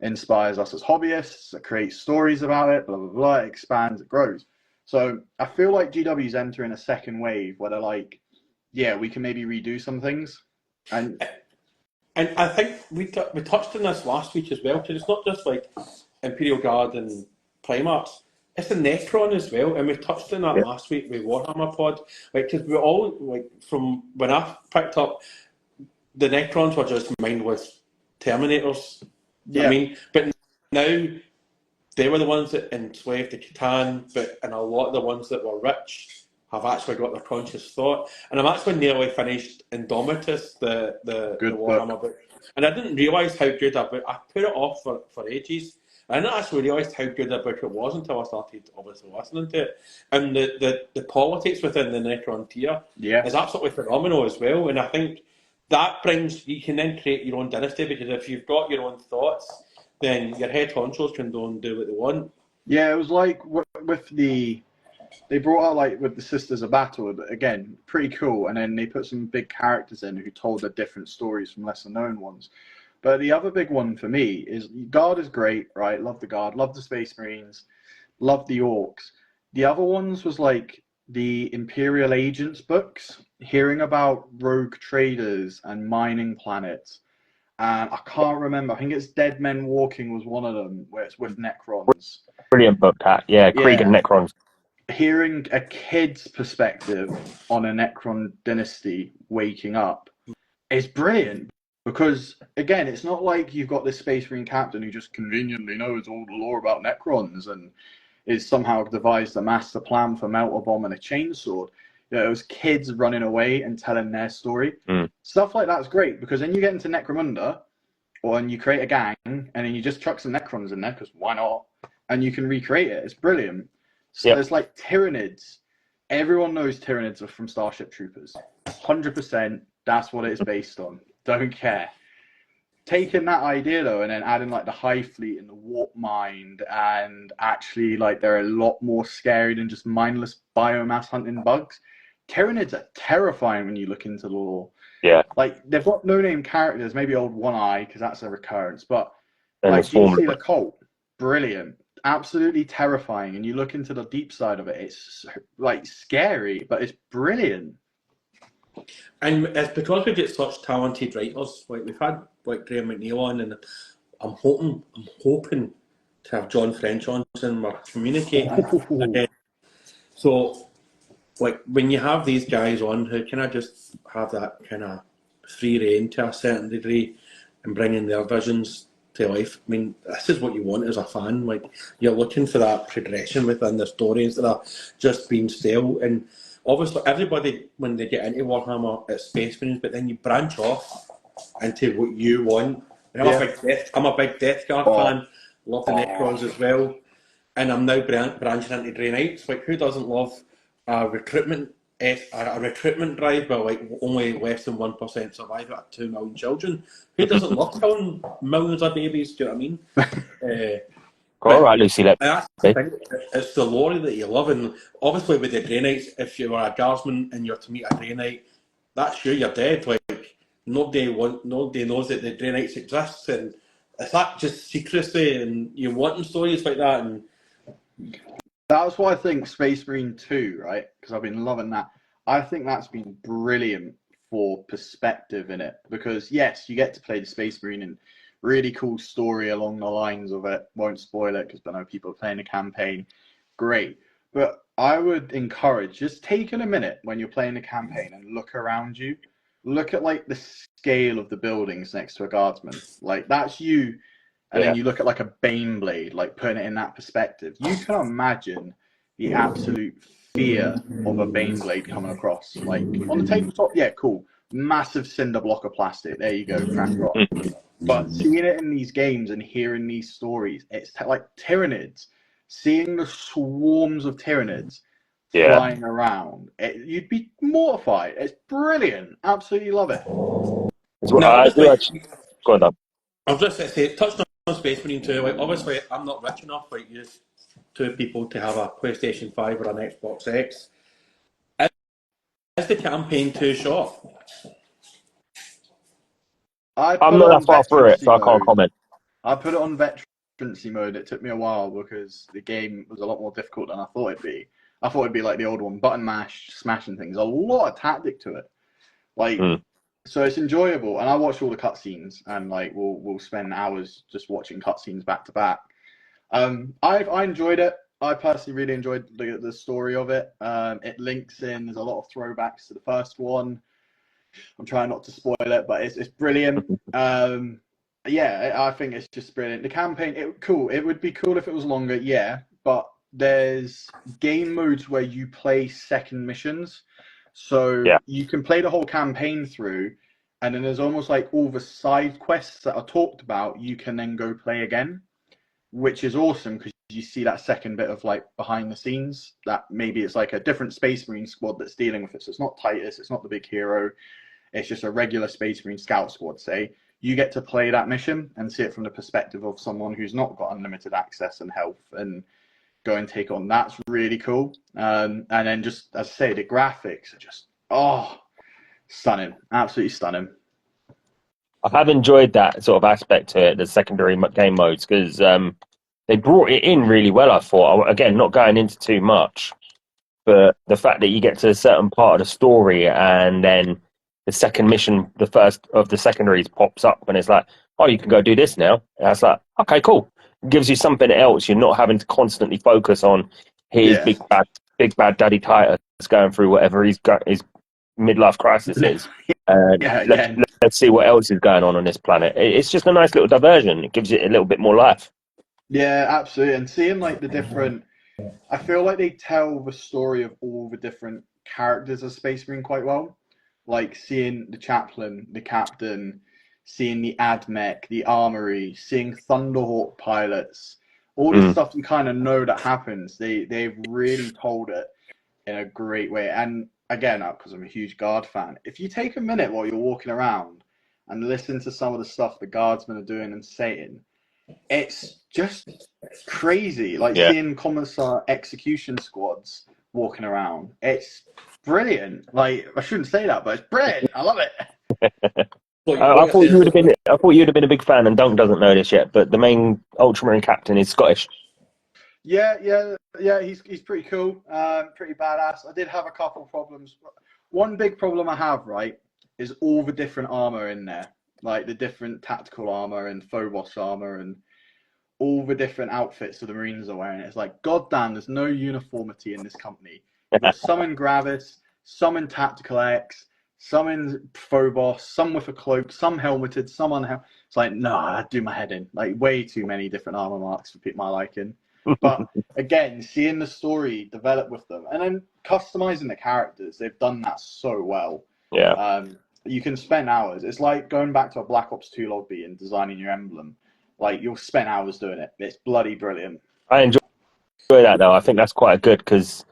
inspires us as hobbyists, it creates stories about it, blah, blah, blah, it expands, it grows. So I feel like GW's entering a second wave where they're like, yeah, we can maybe redo some things. And I think we touched on this last week as well, because it's not just like Imperial Guard and Primarchs, it's the Necron as well, and we touched on that last week with Warhammer Pod, because we all, like, from when I picked up, the Necrons were just mindless Terminators. You know what I mean? But now they were the ones that enslaved the Catan, and a lot of the ones that were rich have actually got their conscious thought. And I'm actually nearly finished Indomitus, the Good book. Warhammer book, and I didn't realise how good I put it off for ages. I didn't actually realise how good a book it was until I started obviously listening to it. And the politics within the Necron tier is absolutely phenomenal as well. And I think that brings, you can then create your own dynasty, because if you've got your own thoughts, then your head honchos can go and do what they want. Yeah, it was like with they brought out like with the Sisters of Battle, again, pretty cool. And then they put some big characters in who told the different stories from lesser known ones. But the other big one for me is Guard is great, right? Love the Guard, love the Space Marines, love the Orcs. The other ones was like the Imperial Agents books, hearing about rogue traders and mining planets. And I can't remember, I think it's Dead Men Walking was one of them, where it's with Necrons. Brilliant book, that. Yeah, Krieg and Necrons. Hearing a kid's perspective on a Necron dynasty waking up is brilliant. Because, again, it's not like you've got this Space Marine captain who just conveniently knows all the lore about Necrons and is somehow devised a master plan for Melter Bomb and a chainsword. You know, it was kids running away and telling their story. Stuff like that's great, because then you get into Necromunda, and you create a gang, and then you just chuck some Necrons in there, because why not? And you can recreate it. It's brilliant. So there's like Tyranids. Everyone knows Tyranids are from Starship Troopers. 100%, that's what it's based on. Don't care. Taking that idea though, and then adding like the Hive Fleet and the Warp Mind, and actually like they're a lot more scary than just mindless biomass hunting bugs. Tyranids are terrifying when you look into the lore. Yeah. Like they've got no-name characters, maybe old One Eye because that's a recurrence, but like GC the Cult, brilliant, absolutely terrifying. And you look into the deep side of it, it's like scary, but it's brilliant. And it's because we get such talented writers. Like we've had like Graham McNeil on, and I'm hoping to have John French on, and we're communicating again. So, like when you have these guys on who kind of just have that kind of free reign to a certain degree and bringing their visions to life. I mean, this is what you want as a fan. Like you're looking for that progression within the stories that are just being stale. And obviously, everybody, when they get into Warhammer, it's Space Marines, but then you branch off into what you want. And I'm a big Death Guard fan. Love the Necrons as well. And I'm now branching into Grey Knights. Like, who doesn't love a recruitment drive where like only less than 1% survive out of 2 million children? Who doesn't love killing millions of babies? Do you know what I mean? All right, Lucy. That's the thing. It's the lore that you love, and obviously with the Grey Knights, if you are a guardsman and you're to meet a Grey Knight, that's you're dead. Like nobody knows that the Grey Knights exist, and it's that just secrecy, and you wanting stories like that. And that's why I think Space Marine 2, right? Because I've been loving that. I think that's been brilliant for perspective in it, because yes, you get to play the Space Marine and really cool story along the lines of it. Won't spoil it because I know people are playing the campaign. Great. But I would encourage just taking a minute when you're playing the campaign and look around you. Look at like the scale of the buildings next to a guardsman. Like that's you. And then you look at like a Baneblade, like putting it in that perspective. You can imagine the absolute fear of a Baneblade coming across. Like on the tabletop, yeah, cool. Massive cinder block of plastic. There you go, crack rock. But seeing it in these games and hearing these stories, it's like Tyranids. Seeing the swarms of Tyranids flying around, you'd be mortified. It's brilliant. Absolutely love it. Go on, Dan. I was just going to say, touching on Space Marine 2, like, obviously I'm not rich enough like you two people to have a PlayStation 5 or an Xbox X. Is the campaign too short? I'm not that far through it, so I can't comment. I put it on veterancy mode. It took me a while because the game was a lot more difficult than I thought it'd be. I thought it'd be like the old one, button mash, smashing things. A lot of tactic to it. Like, so it's enjoyable. And I watched all the cutscenes, and like we'll spend hours just watching cutscenes back to back. I enjoyed it. I personally really enjoyed the story of it. It links in. There's a lot of throwbacks to the first one. I'm trying not to spoil it, but it's brilliant. And Yeah, I think it's just brilliant. The campaign, cool. It would be cool if it was longer, yeah. But there's game modes where you play second missions, so Yeah. you can play the whole campaign through, and then there's almost like all the side quests that are talked about. You can then go play again, which is awesome because you see that second bit of like behind the scenes. That maybe it's like a different Space Marine squad that's dealing with it. So it's not Titus, it's not the big hero. It's just a regular Space Marine scout squad, say. You get to play that mission and see it from the perspective of someone who's not got unlimited access and health and go and take on. That's really cool. And then just, as I say, the graphics are just, stunning. Absolutely stunning. I have enjoyed that sort of aspect to it, the secondary game modes, because they brought it in really well, I thought. Again, not going into too much, but the fact that you get to a certain part of the story and then the second mission, the first of the secondaries pops up and it's like, oh, you can go do this now. And it's like, okay, cool. It gives you something else. You're not having to constantly focus on his Yeah. big bad daddy Titus going through whatever his midlife crisis is. Yeah, Let's, again. let's see what else is going on this planet. It's just a nice little diversion. It gives it a little bit more life. Yeah, absolutely. And seeing like the different, I feel like they tell the story of all the different characters of Space Marine quite well. Like seeing the chaplain, the captain, seeing the admech, the armory, seeing Thunderhawk pilots, all this Mm. stuff you kind of know that happens. They've really told it in a great way. And again, because I'm a huge Guard fan, if you take a minute while you're walking around and listen to some of the stuff the Guardsmen are doing and saying, it's just crazy. Like Yeah. seeing commissar execution squads walking around. It's brilliant. Like I shouldn't say that, but it's brilliant. I love it. What I you're thought saying you is would have been. I thought you'd have been a big fan, and Dunk doesn't know this yet. But the main Ultramarine captain is Scottish. Yeah. He's pretty cool. Pretty badass. I did have a couple of problems. One big problem I have, right, is all the different armor in there, like the different tactical armor and Phobos armor and all the different outfits that the Marines are wearing. It's like, goddamn, there's no uniformity in this company. You've got some in Gravis, some in Tactical X, some in Phobos, some with a cloak, some helmeted, some unhelmeted. It's like, no, I'd do my head in. Like, way too many different armor marks for my liking. But again, seeing the story develop with them and then customizing the characters, they've done that so well. Yeah, You can spend hours. It's like going back to a Black Ops 2 lobby and designing your emblem. Like you'll spend hours doing it. It's bloody brilliant. I enjoy that though. I think that's quite good because,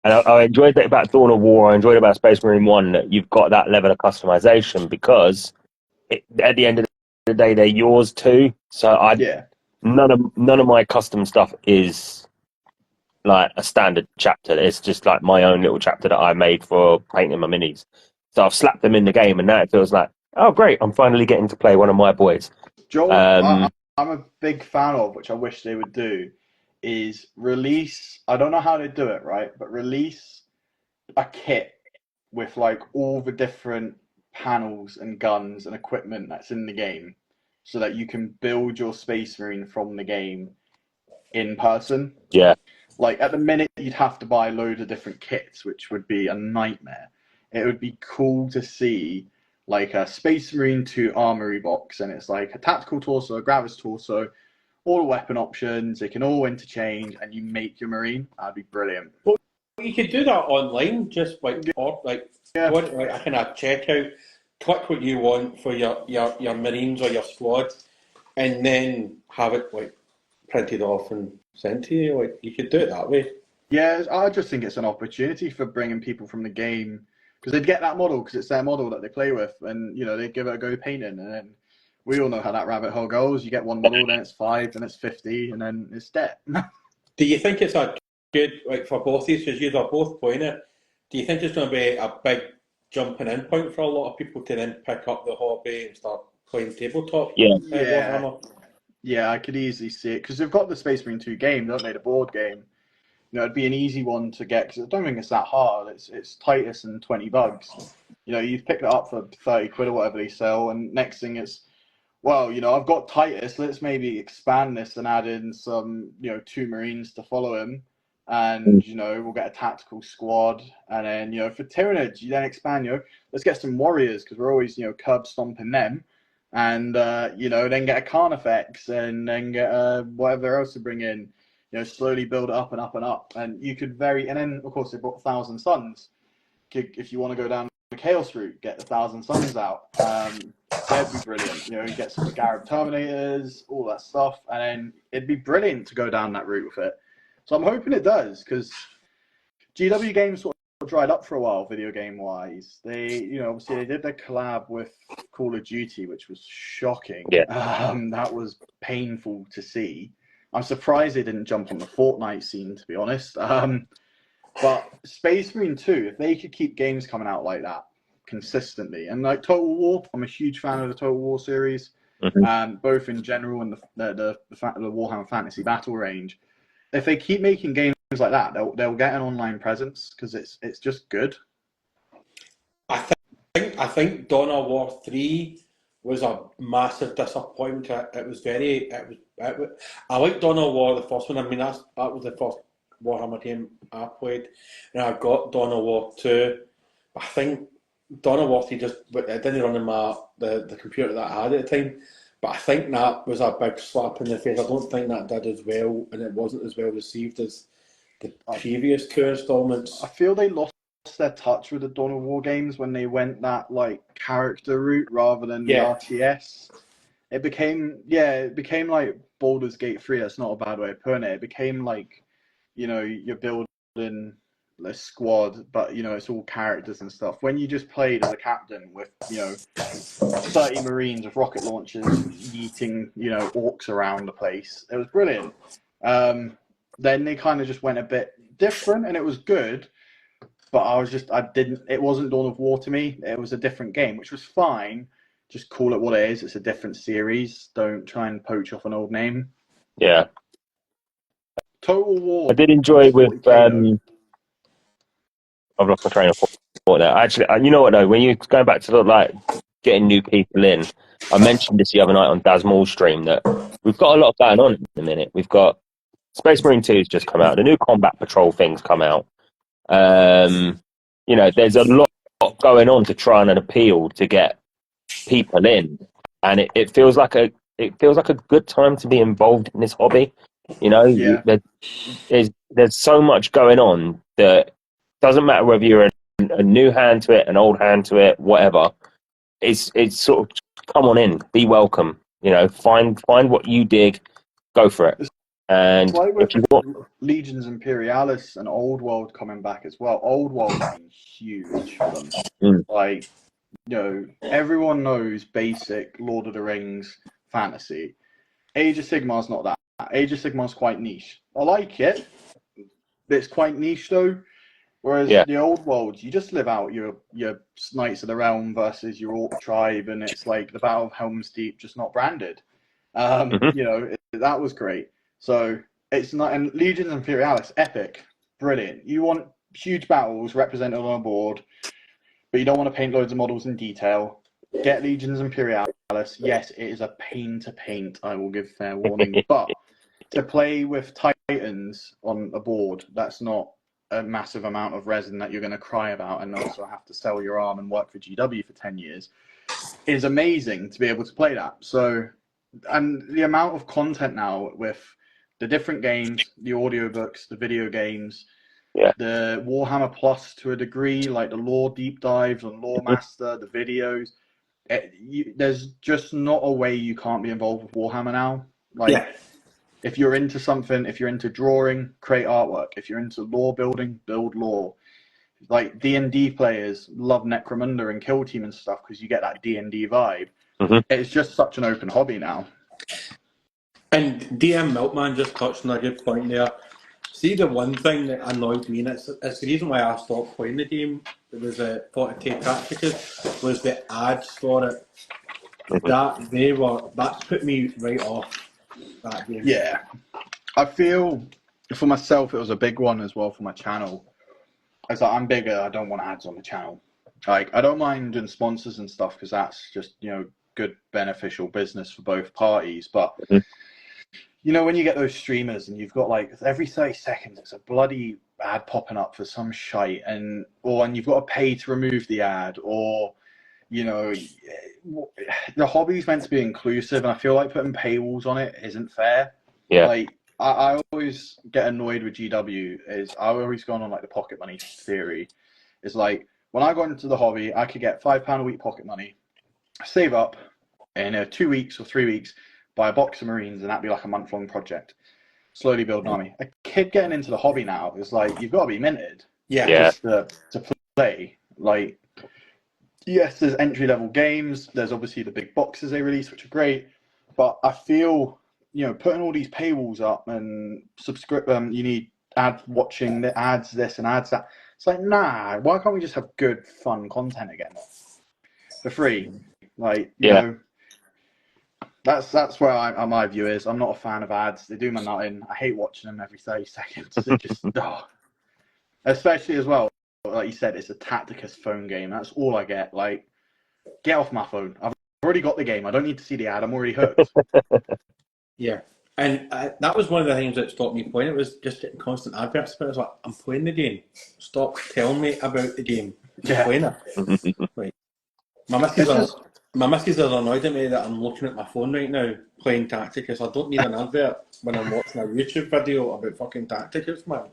and I enjoyed that about Dawn of War. I enjoyed about Space Marine One that you've got that level of customization because at the end of the day, they're yours too. So Yeah. none of my custom stuff is like a standard chapter. It's just like my own little chapter that I made for painting my minis. So I've slapped them in the game, and now it feels like, oh great, I'm finally getting to play one of my boys. Joel, Um, I'm a big fan of, which I wish they would do, is release. I don't know how they do it, right? But release a kit with like all the different panels and guns and equipment that's in the game so that you can build your Space Marine from the game in person. yeah, Like at the minute, you'd have to buy loads of different kits, which would be a nightmare. It would be cool to see like a Space Marine 2 armory box, and it's like a tactical torso, a Gravis torso, all the weapon options. They can all interchange, and you make your Marine. That'd be brilliant. well, you could do that online, just like or like Yeah, go into like a kind of checkout, click what you want for your Marines or your squad, and then have it like printed off and sent to you. Like you could do it that way. yeah. I just think it's an opportunity for bringing people from the game because they'd get that model because it's their model that they play with, and they give it a go painting, and then we all know how that rabbit hole goes. You get one model, then it's 5, then it's 50, and then it's dead. Do you think it's a good like for both of these because you are both playing it? Do you think it's going to be a big jumping in point for a lot of people to then pick up the hobby and start playing tabletop yeah. Yeah, Warhammer? yeah, I could easily see it because they've got the Space Marine 2 game, don't they? The board game. It'd be an easy one to get because I don't think it's that hard. It's Titus and 20 bugs. You pick it up for 30 quid or whatever they sell, and next thing it's, well, I've got Titus. Let's maybe expand this and add in some, 2 Marines to follow him, and we'll get a tactical squad, and then for Tyranids, you then expand. Let's get some warriors because we're always curb stomping them. and then get a Carnifex, and then get whatever else to bring in. Slowly build it up and up and up, and you could and then of course they brought 1,000 Suns. If you want to go down the Chaos route, get the 1,000 Suns out. That'd be brilliant. You get some Scarab Terminators, all that stuff, and then it'd be brilliant to go down that route with it. So I'm hoping it does, because GW games sort of dried up for a while, video game wise. They, obviously they did their collab with Call of Duty, which was shocking. Yeah. That was painful to see. I'm surprised they didn't jump on the Fortnite scene, to be honest. But Space Marine 2, if they could keep games coming out like that consistently, and like Total War, I'm a huge fan of the Total War series, both in general and the Warhammer Fantasy Battle range. If they keep making games like that, they'll get an online presence, because it's just good. I think Dawn of War 3 was a massive disappointment. It was I like Dawn of War, the first one. I mean, that was the first Warhammer game I played, and I got Dawn of War 2. I think Dawn of War 3 it didn't run in the computer that I had at the time, but I think that was a big slap in the face. I don't think that did as well, and it wasn't as well received as the previous two installments. I feel they lost their touch with the Dawn of War games when they went that like character route rather than the RTS. It became like Baldur's Gate 3. That's not a bad way of putting it. It became like, you're building a squad, but it's all characters and stuff. When you just played as a captain with 30 Marines with rocket launchers yeeting orcs around the place, it was brilliant. Then they kind of just went a bit different, and it was good. But it wasn't Dawn of War to me. It was a different game, which was fine. Just call it what it is. It's a different series. Don't try and poach off an old name. Yeah. Total War. I did enjoy with. I've lost my train of thought now. Actually, you know what though? When you're going back to getting new people in, I mentioned this the other night on Daz Maul's stream that we've got a lot going on in a minute. We've got Space Marine 2's just come out. The new Combat Patrol thing's come out. There's a lot going on to try and appeal to get people in, and it feels like a good time to be involved in this hobby. There's so much going on that doesn't matter whether you're a new hand to it, an old hand to it, whatever. It's sort of come on in, be welcome. Find what you dig, go for it. And like if you want Legions Imperialis and Old World coming back as well, Old World's been huge for them. Like, everyone knows basic Lord of the Rings fantasy. Age of Sigmar's not that. Age of Sigmar's quite niche. I like it. It's quite niche though. Whereas the Old World, you just live out your Knights of the Realm versus your Orc tribe, and it's like the Battle of Helm's Deep, just not branded. That was great. So it's not, and Legions Imperialis, epic, brilliant. You want huge battles represented on a board, but you don't want to paint loads of models in detail. Get Legions Imperialis. Yes, it is a pain to paint. I will give fair warning, but to play with Titans on a board, that's not a massive amount of resin that you're going to cry about, and also have to sell your arm and work for GW for 10 years. Is amazing to be able to play that. So, and the amount of content now with the different games, the audiobooks, the video games, the Warhammer Plus to a degree, like the lore deep dives on Lore Master, the videos. There's just not a way you can't be involved with Warhammer now. If you're into something, if you're into drawing, create artwork. If you're into lore building, build lore. Like D&D players love Necromunda and Kill Team and stuff because you get that D&D vibe. It's just such an open hobby now. And DM Milkman just touched on a good point there. See, the one thing that annoyed me, and it's the reason why I stopped playing the game, it was 40K Tacticus, was the ads for it. That put me right off that game. Yeah. I feel, for myself, it was a big one as well for my channel. It's like, I'm bigger, I don't want ads on the channel. Like, I don't mind doing sponsors and stuff because that's just, good beneficial business for both parties. But, when you get those streamers and you've got like every 30 seconds, it's a bloody ad popping up for some shite, and you've got to pay to remove the ad, or you know, the hobby's meant to be inclusive, and I feel like putting paywalls on it isn't fair. Yeah. Like, I always get annoyed with GW, is I've always gone on like the pocket money theory. It's like, when I got into the hobby, I could get £5 a week pocket money, save up in 2 weeks or 3 weeks, buy a box of Marines, and that'd be like a month-long project. Slowly build an army. A kid getting into the hobby now is like, you've got to be minted just to play. Like, yes, there's entry-level games. There's obviously the big boxes they release, which are great. But I feel, you know, putting all these paywalls up and you need watching the ads this and ads that. It's like, nah, why can't we just have good, fun content again for free? Like, you know, that's where my view is. I'm not a fan of ads. They do my nut in. I hate watching them every 30 seconds. It just, especially as well, like you said, it's a Tacticus phone game. That's all I get. Like, get off my phone. I've already got the game. I don't need to see the ad. I'm already hooked. Yeah. And that was one of the things that stopped me playing. It was just getting constant adverts. But I was like, I'm playing the game. Stop telling me about the game. I'm playing it. Right. My missus is annoyed at me that I'm looking at my phone right now playing Tacticus. I don't need an advert when I'm watching a YouTube video about fucking Tacticus, man.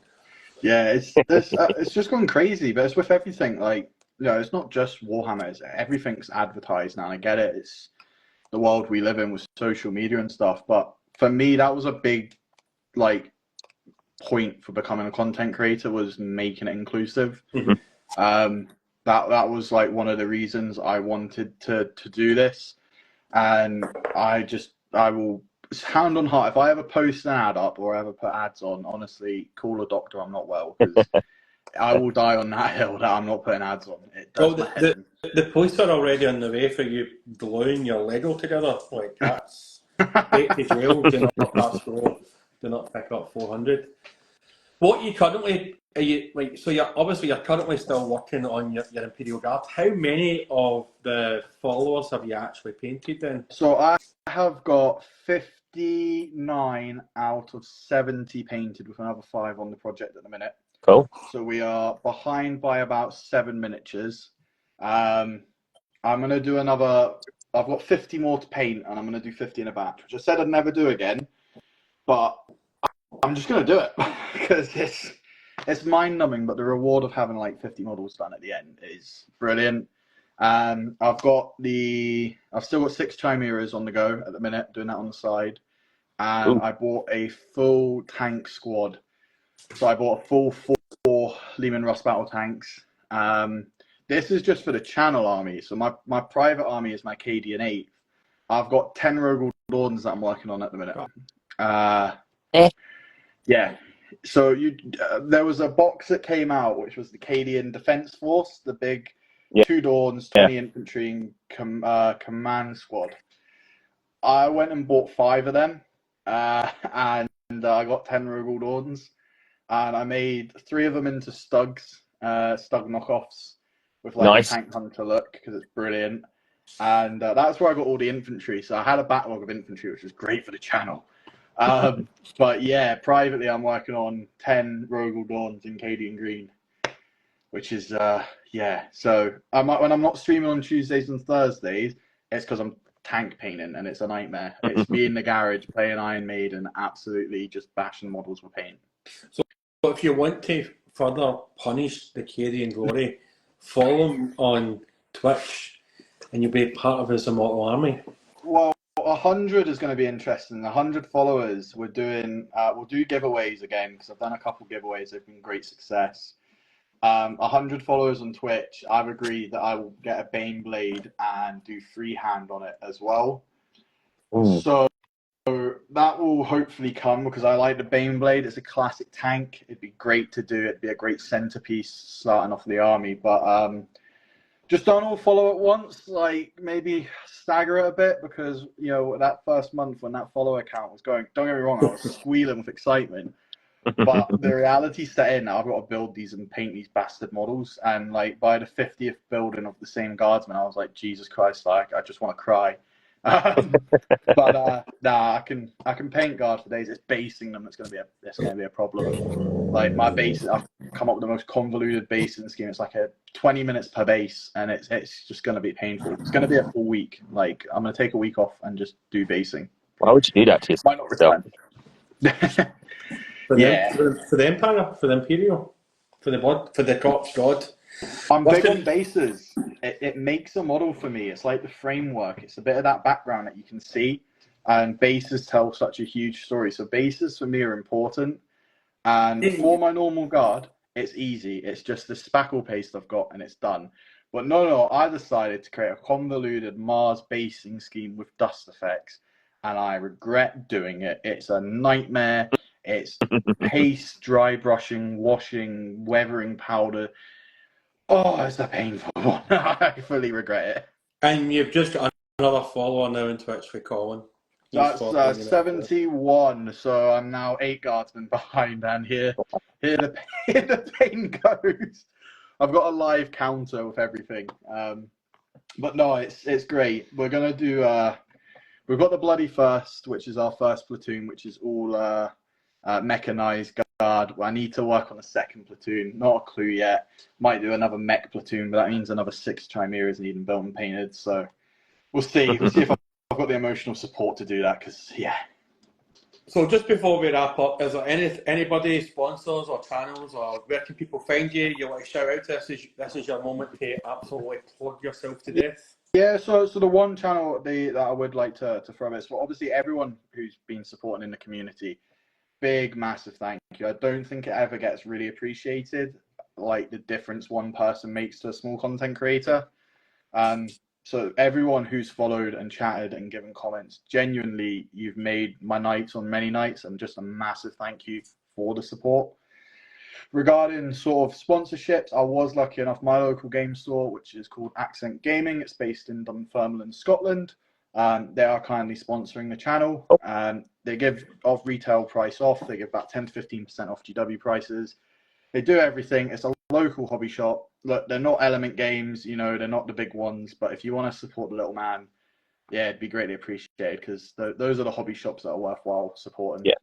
Yeah, it's just gone crazy, but it's with everything. Like, you know, it's not just Warhammer. Everything's advertised now. And I get it. It's the world we live in with social media and stuff. But for me, that was a big, like, point for becoming a content creator, was making it inclusive. That was like one of the reasons I wanted to do this. And I will, hand on heart, if I ever post an ad up or ever put ads on, honestly, call a doctor, I'm not well, because I will die on that hill that I'm not putting ads on. It does the posts are already on the way for you gluing your Lego together. Like, that's take to jail. Do not pass go. Do not pick up 400. What you currently are you like? So you're currently still working on your Imperial Guard. How many of the followers have you actually painted then? So I have got 59 out of 70 painted, with another 5 on the project at the minute. Cool. So we are behind by about 7 miniatures. I'm going to do another. I've got 50 more to paint, and I'm going to do 50 in a batch, which I said I'd never do again. But I'm just going to do it because it's mind-numbing, but the reward of having like 50 models done at the end is brilliant. I've still got 6 chimeras on the go at the minute, doing that on the side. And I bought a full tank squad. So I bought a full 4 Leman Russ battle tanks. This is just for the channel army. So my private army is my Cadian 8. I've got 10 Rogal Dawns that I'm working on at the minute. Yeah. So there was a box that came out, which was the Cadian Defense Force, the big 2 Dawns, 20 infantry, and command squad. I went and bought 5 of them, and I got 10 Rogal Dawns, and I made 3 of them into Stug knockoffs with like a tank hunter look, because it's brilliant. And that's where I got all the infantry. So I had a backlog of infantry, which was great for the channel. But yeah, privately I'm working on 10 Rogal Dawns in Cadian Green, which is So when I'm not streaming on Tuesdays and Thursdays, it's because I'm tank painting, and it's a nightmare. It's me in the garage playing Iron Maiden, absolutely just bashing models with paint. So if you want to further punish the Cadian Glory, follow him on Twitch, and you'll be part of his immortal army. Well, 100 is going to be interesting. 100 followers, we'll do giveaways again, because I've done a couple giveaways. They've been great success. 100 followers on Twitch, I've agreed that I will get a Bane Blade and do freehand on it as well. So that will hopefully come, because I like the Bane Blade. It's a classic tank. It'd be great to do. It'd be a great centerpiece starting off the army. But just don't all follow at once. Like, maybe stagger it a bit, because, you know, that first month when that follower count was going, don't get me wrong, I was squealing with excitement. But the reality set in. I've got to build these and paint these bastard models. And like by the 50th building of the same guardsman, I was like, Jesus Christ, like I just want to cry. But I can paint guard for days. It's basing them that's going to be a problem. Like my base, I've come up with the most convoluted basing scheme. It's like 20 minutes per base, and it's just going to be painful. It's going to be a full week. Like, I'm going to take a week off and just do basing. Why would you do that to yourself? Might not return. For Yeah. the Empire, for the Imperial, for the Corpse God. I'm big on bases. It makes a model for me. It's like the framework. It's a bit of that background that you can see. And bases tell such a huge story. So bases for me are important. And for my normal guard, it's easy. It's just the spackle paste I've got and it's done. But no, I decided to create a convoluted Mars basing scheme with dust effects. And I regret doing it. It's a nightmare. It's paste, dry brushing, washing, weathering powder. Oh, it's a painful one. I fully regret it. And you've just got another follower now on Twitch for Colin. That's 71, so I'm now 8 guardsmen behind, and here the pain goes. I've got a live counter with everything. But no, it's great. We're gonna do we've got the Bloody First, which is our first platoon, which is all mechanized guard. I need to work on a second platoon. Not a clue yet. Might do another mech platoon, but that means another 6 chimeras needing built and painted. So we'll see. We'll see if I've got the emotional support to do that. Because yeah. So just before we wrap up, is there anybody, sponsors or channels, or where can people find you? You want to shout out? This is your moment to absolutely plug yourself to death. Yeah, so the one channel that I would like to throw is, well, obviously everyone who's been supporting in the community. Big, massive thank you. I don't think it ever gets really appreciated, like the difference one person makes to a small content creator. So everyone who's followed and chatted and given comments, genuinely, you've made my nights on many nights, and just a massive thank you for the support. Regarding sort of sponsorships, I was lucky enough, my local game store, which is called Accent Gaming, it's based in Dunfermline, Scotland. They are kindly sponsoring the channel. They give off retail price off. They give about 10 to 15% off GW prices. They do everything. It's a local hobby shop. Look, they're not Element Games, you know, they're not the big ones. But if you want to support the little man, yeah, it'd be greatly appreciated, because those are the hobby shops that are worthwhile supporting. Yeah.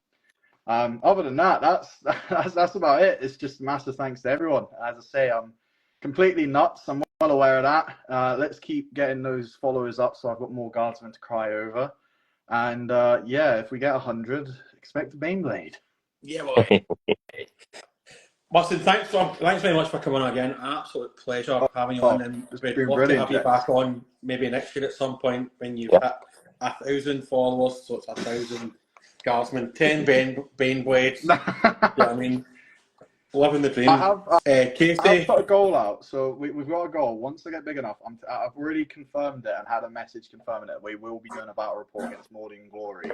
Other than that, that's about it. It's just massive thanks to everyone. As I say, I'm completely nuts. I'm well aware of that. Let's keep getting those followers up, so I've got more guardsmen to cry over. And yeah, if we get 100, expect a Baneblade. Yeah, well. Martin, thanks very much for coming on again. Absolute pleasure having you on, and we'd love to have you back on maybe next year at some point when you've hit 1,000 followers. So it's 1,000 guardsmen, 10 Baneblades. You know what I mean? Living the dream. Casey, I've put a goal out, so we've got a goal. Once I get big enough, I've already confirmed it and had a message confirming it. We will be doing a battle report against Cadian Glory,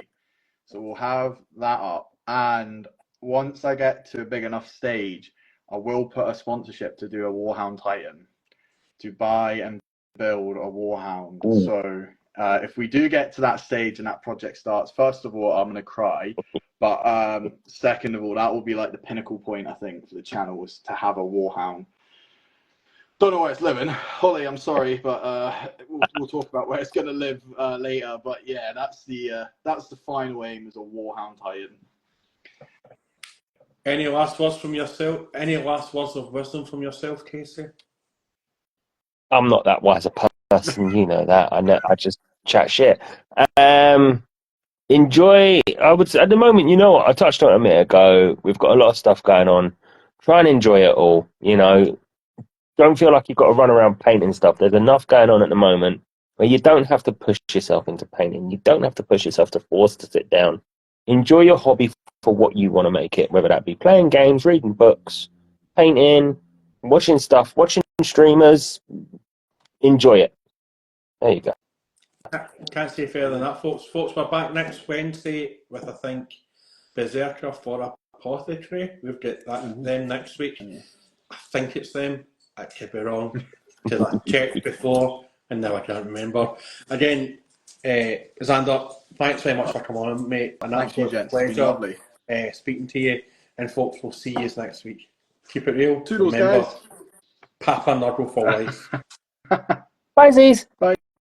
so we'll have that up. And once I get to a big enough stage, I will put a sponsorship to do a Warhound Titan, to buy and build a Warhound. Ooh. So if we do get to that stage and that project starts, first of all, I'm going to cry. But second of all, that will be like the pinnacle point, I think, for the channel, was to have a Warhound. Don't know where it's living. Holly, I'm sorry, but we'll talk about where it's going to live later. But yeah, that's the final aim, is a Warhound Titan. Any last words from yourself? Any last words of wisdom from yourself, Casey? I'm not that wise a person, you know that. I just chat shit. Enjoy. I would say at the moment, you know what, I touched on it a minute ago. We've got a lot of stuff going on. Try and enjoy it all. You know, don't feel like you've got to run around painting stuff. There's enough going on at the moment where you don't have to push yourself into painting. You don't have to push yourself to force to sit down. Enjoy your hobby for what you want to make it, whether that be playing games, reading books, painting, watching stuff, watching streamers. Enjoy it. There you go. Can't say further than that, folks. Folks, we're back next Wednesday with, I think, Berserker for Apothecary. We've got them next week. I think it's them. I could be wrong, because I checked before and now I can't remember. Again, Xander, thanks very much for coming on, mate. An absolute pleasure speaking to you. And folks, we'll see you next week. Keep it real. Toodles, remember, guys. Papa Nuggle for life. Bye, Z's. Bye.